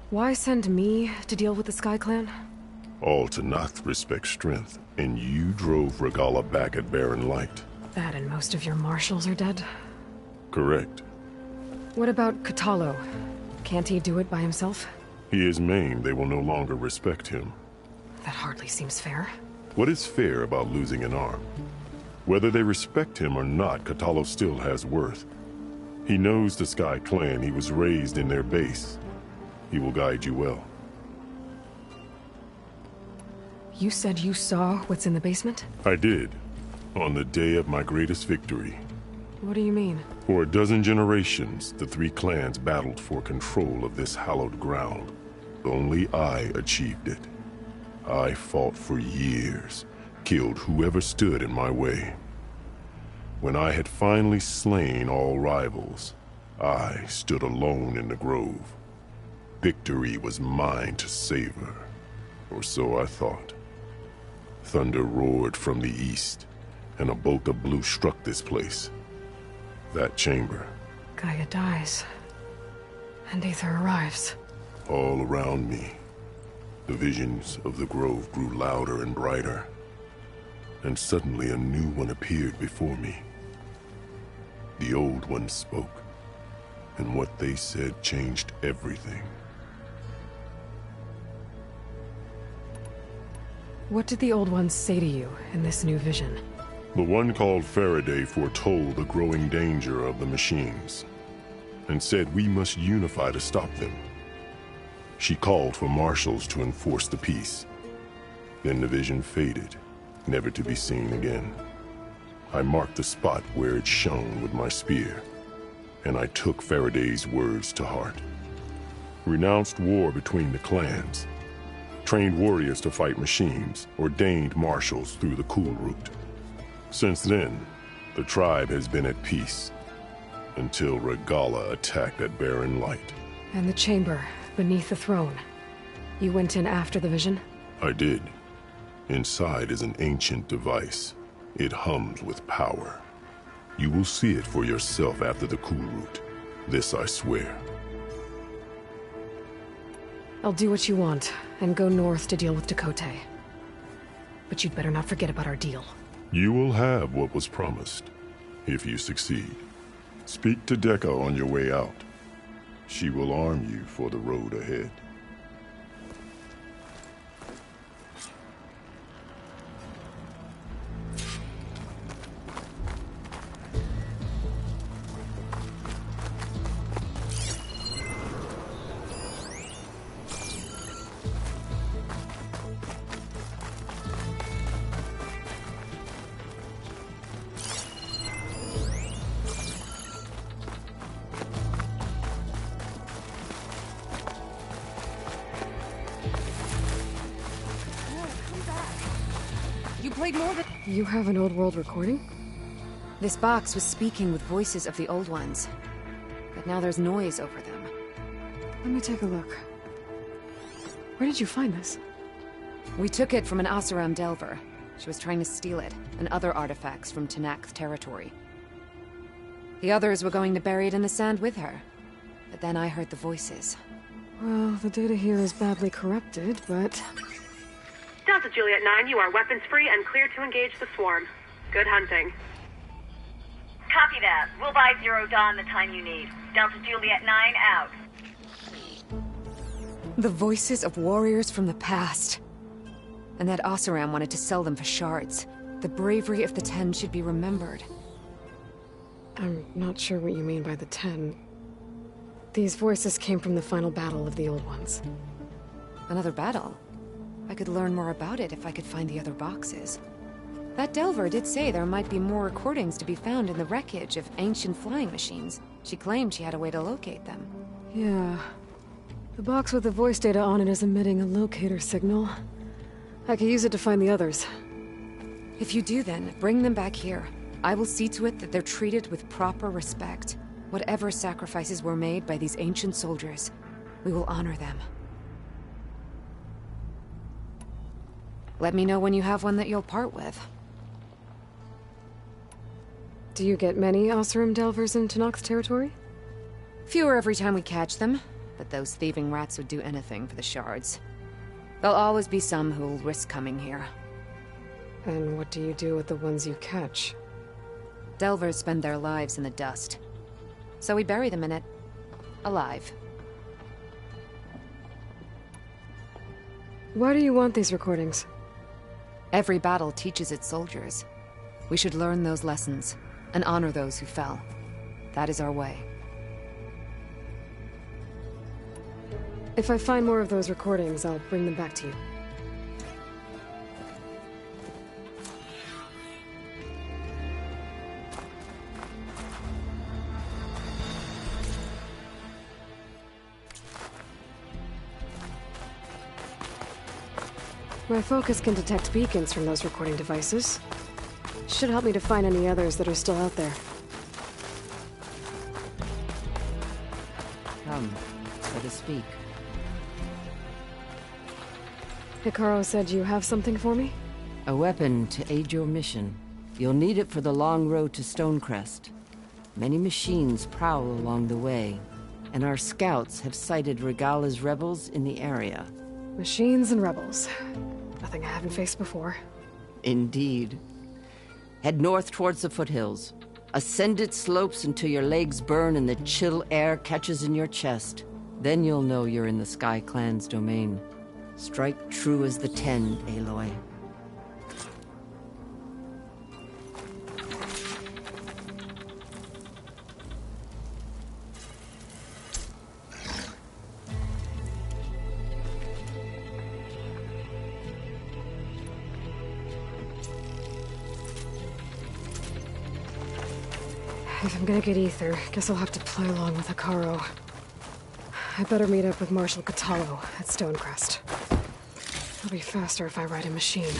Why send me to deal with the Sky Clan? All Tenakth respect strength, and you drove Regalla back at Barren Light. That and most of your marshals are dead? Correct. What about Kotallo? Can't he do it by himself? He is maimed. They will no longer respect him. That hardly seems fair. What is fair about losing an arm? Whether they respect him or not, Kotallo still has worth. He knows the Sky Clan. He was raised in their base. He will guide you well. You said you saw what's in the basement? I did. On the day of my greatest victory. What do you mean? For a dozen generations, the 3 clans battled for control of this hallowed ground. Only I achieved it. I fought for years, killed whoever stood in my way. When I had finally slain all rivals, I stood alone in the grove. Victory was mine to savor, or so I thought. Thunder roared from the east, and a bolt of blue struck this place. That chamber. Gaia dies, and Aether arrives. All around me, the visions of the grove grew louder and brighter, and suddenly a new one appeared before me. The old one spoke, and what they said changed everything. What did the Old Ones say to you in this new vision? The one called Faraday foretold the growing danger of the machines, and said we must unify to stop them. She called for marshals to enforce the peace. Then the vision faded, never to be seen again. I marked the spot where it shone with my spear, and I took Faraday's words to heart. Renounced war between the clans, trained warriors to fight machines, ordained marshals through the Kulrut. Since then, the tribe has been at peace, until Regalla attacked at Barren Light. And the chamber, beneath the throne. You went in after the vision? I did. Inside is an ancient device. It hums with power. You will see it for yourself after the Kulrut. This I swear. I'll do what you want, and go north to deal with Tekotteh. But you'd better not forget about our deal. You will have what was promised, if you succeed. Speak to Dekka on your way out. She will arm you for the road ahead. You have an old world recording? This box was speaking with voices of the Old Ones. But now there's noise over them. Let me take a look. Where did you find this? We took it from an Oseram Delver. She was trying to steal it, and other artifacts from Tenakth territory. The others were going to bury it in the sand with her. But then I heard the voices. Well, the data here is badly corrupted, but... Delta Juliet 9, you are weapons free and clear to engage the swarm. Good hunting. Copy that. We'll buy Zero Dawn the time you need. Delta Juliet 9 out. The voices of warriors from the past. And that Oseram wanted to sell them for shards. The bravery of the Ten should be remembered. I'm not sure what you mean by the Ten. These voices came from the final battle of the Old Ones. Another battle? I could learn more about it if I could find the other boxes. That Delver did say there might be more recordings to be found in the wreckage of ancient flying machines. She claimed she had a way to locate them. Yeah. The box with the voice data on it is emitting a locator signal. I could use it to find the others. If you do then, bring them back here. I will see to it that they're treated with proper respect. Whatever sacrifices were made by these ancient soldiers, we will honor them. Let me know when you have one that you'll part with. Do you get many Oseram Delvers in Tenakth territory? Fewer every time we catch them, but those thieving rats would do anything for the shards. There'll always be some who'll risk coming here. And what do you do with the ones you catch? Delvers spend their lives in the dust. So we bury them in it. Alive. Why do you want these recordings? Every battle teaches its soldiers. We should learn those lessons, and honor those who fell. That is our way. If I find more of those recordings, I'll bring them back to you. My focus can detect beacons from those recording devices. Should help me to find any others that are still out there. Come, let us speak. Hekarro said you have something for me? A weapon to aid your mission. You'll need it for the long road to Stonecrest. Many machines prowl along the way, and our scouts have sighted Regalla's rebels in the area. Machines and rebels. Nothing I haven't faced before. Indeed. Head north towards the foothills. Ascend its slopes until your legs burn and the chill air catches in your chest. Then you'll know you're in the Sky Clan's domain. Strike true as the Ten, Aloy. If I'm gonna get ether, guess I'll have to play along with Hekarro. I better meet up with Marshal Kotallo at Stonecrest. It'll be faster if I ride a machine.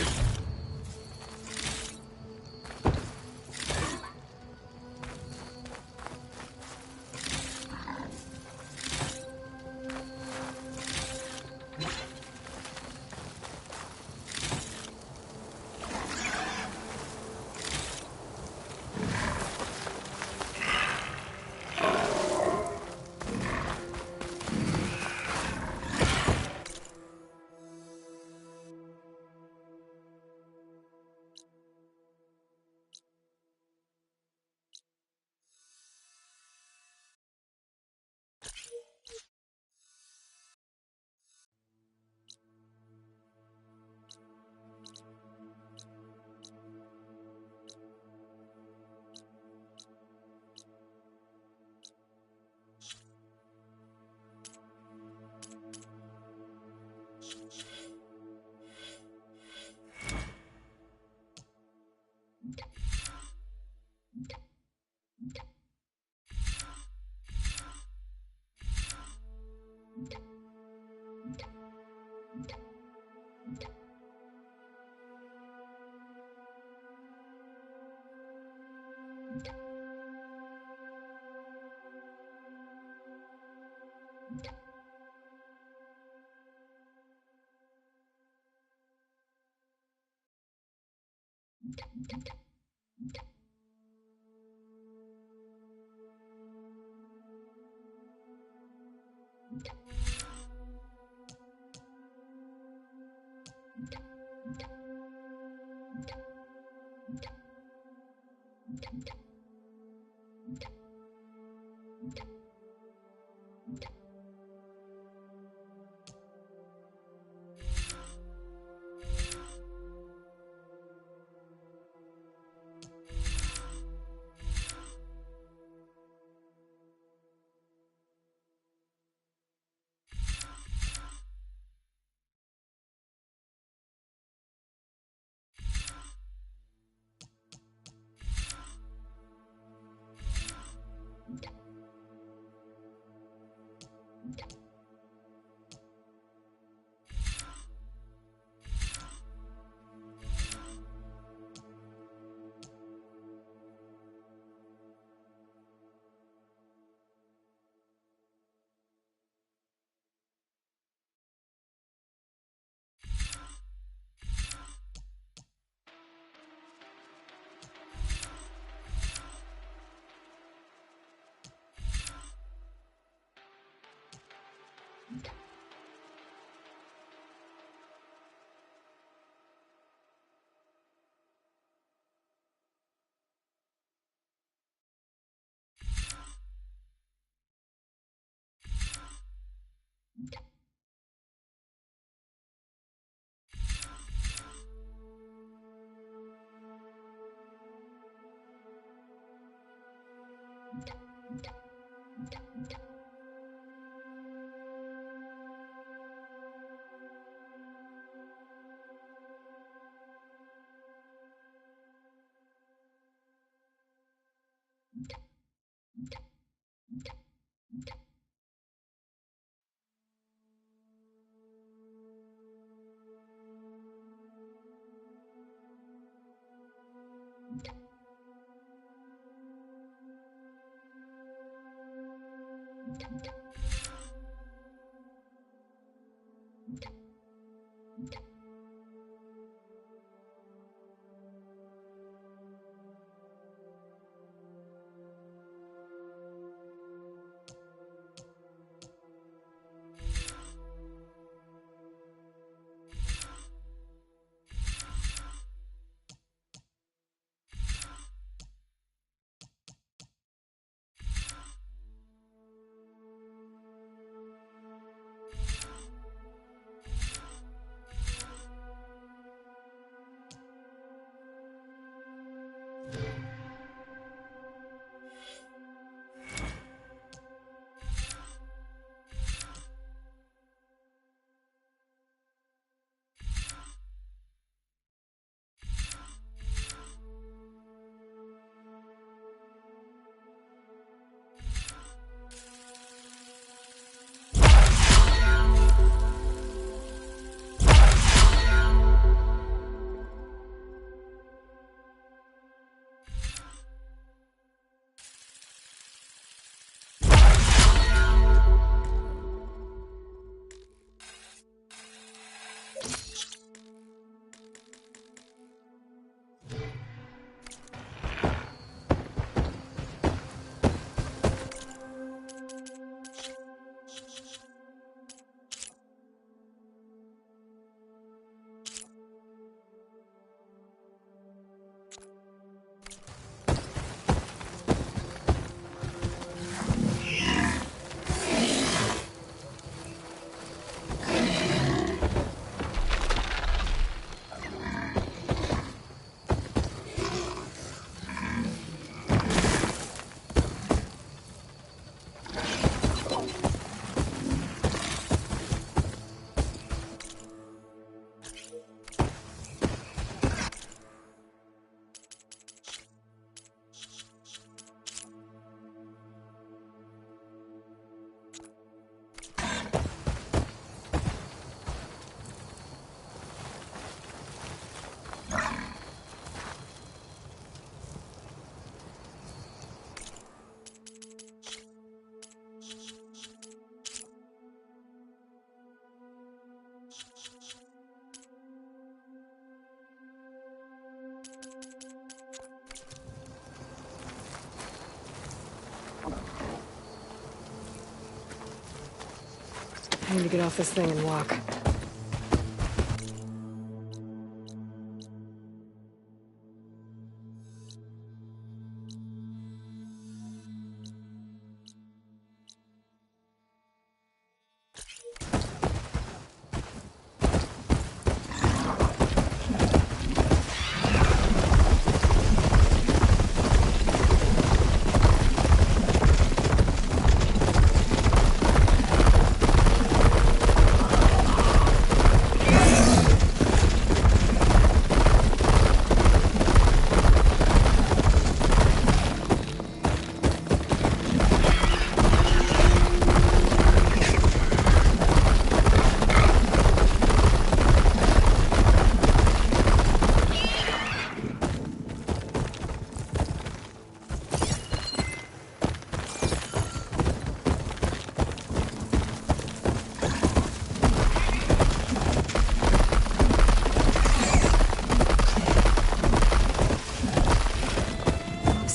I need to get off this thing and walk.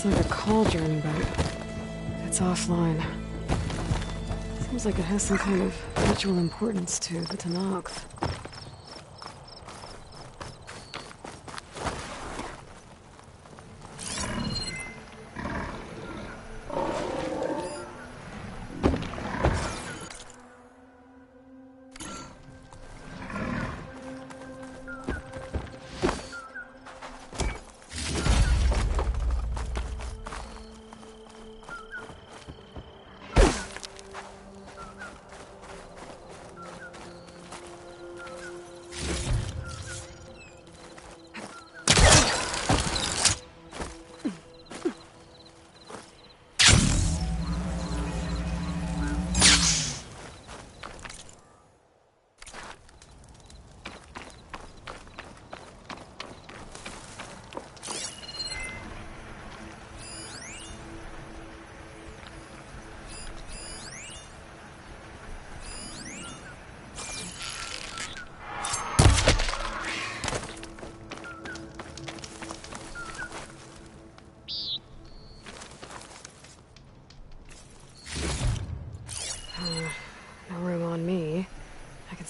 Like a cauldron, but it's offline. Seems like it has some kind of ritual importance to the Tenakth.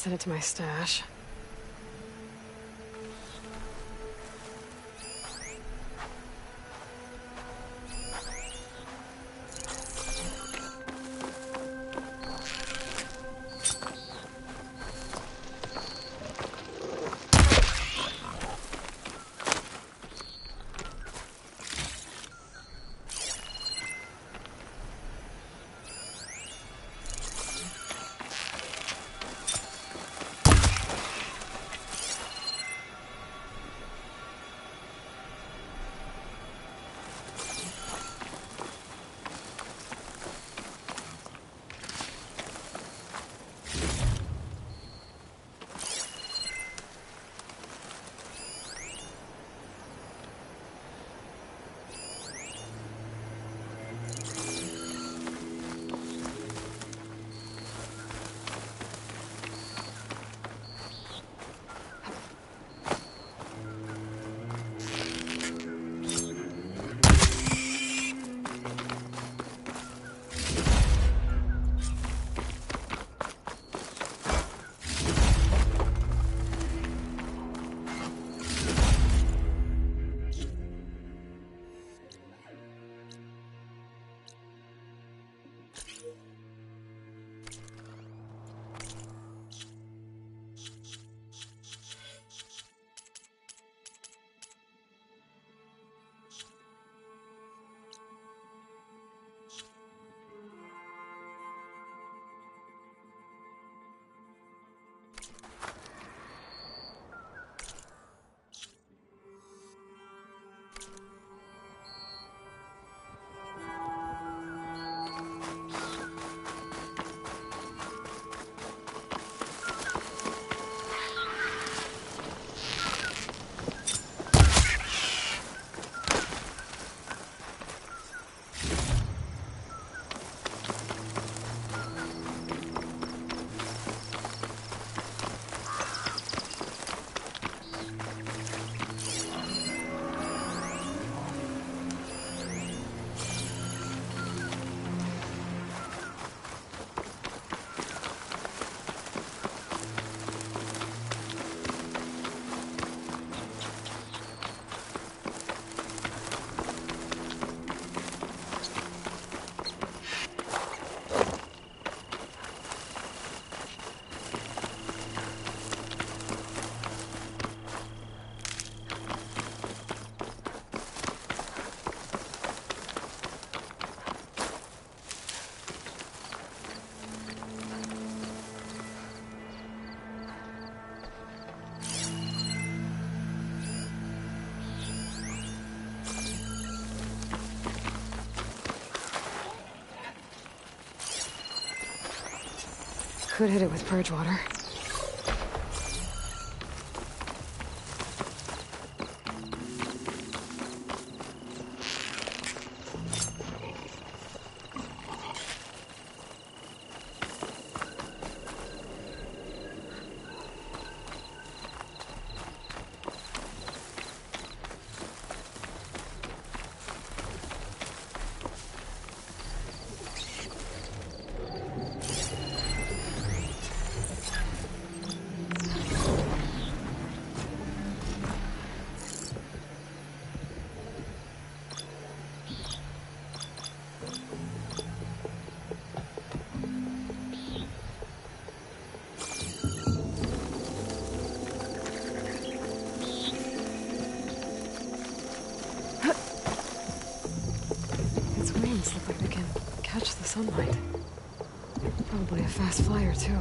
Set it to my stash. Could hit it with purge water. Look like they can catch the sunlight. Probably a fast flyer, too.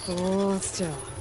Hold still.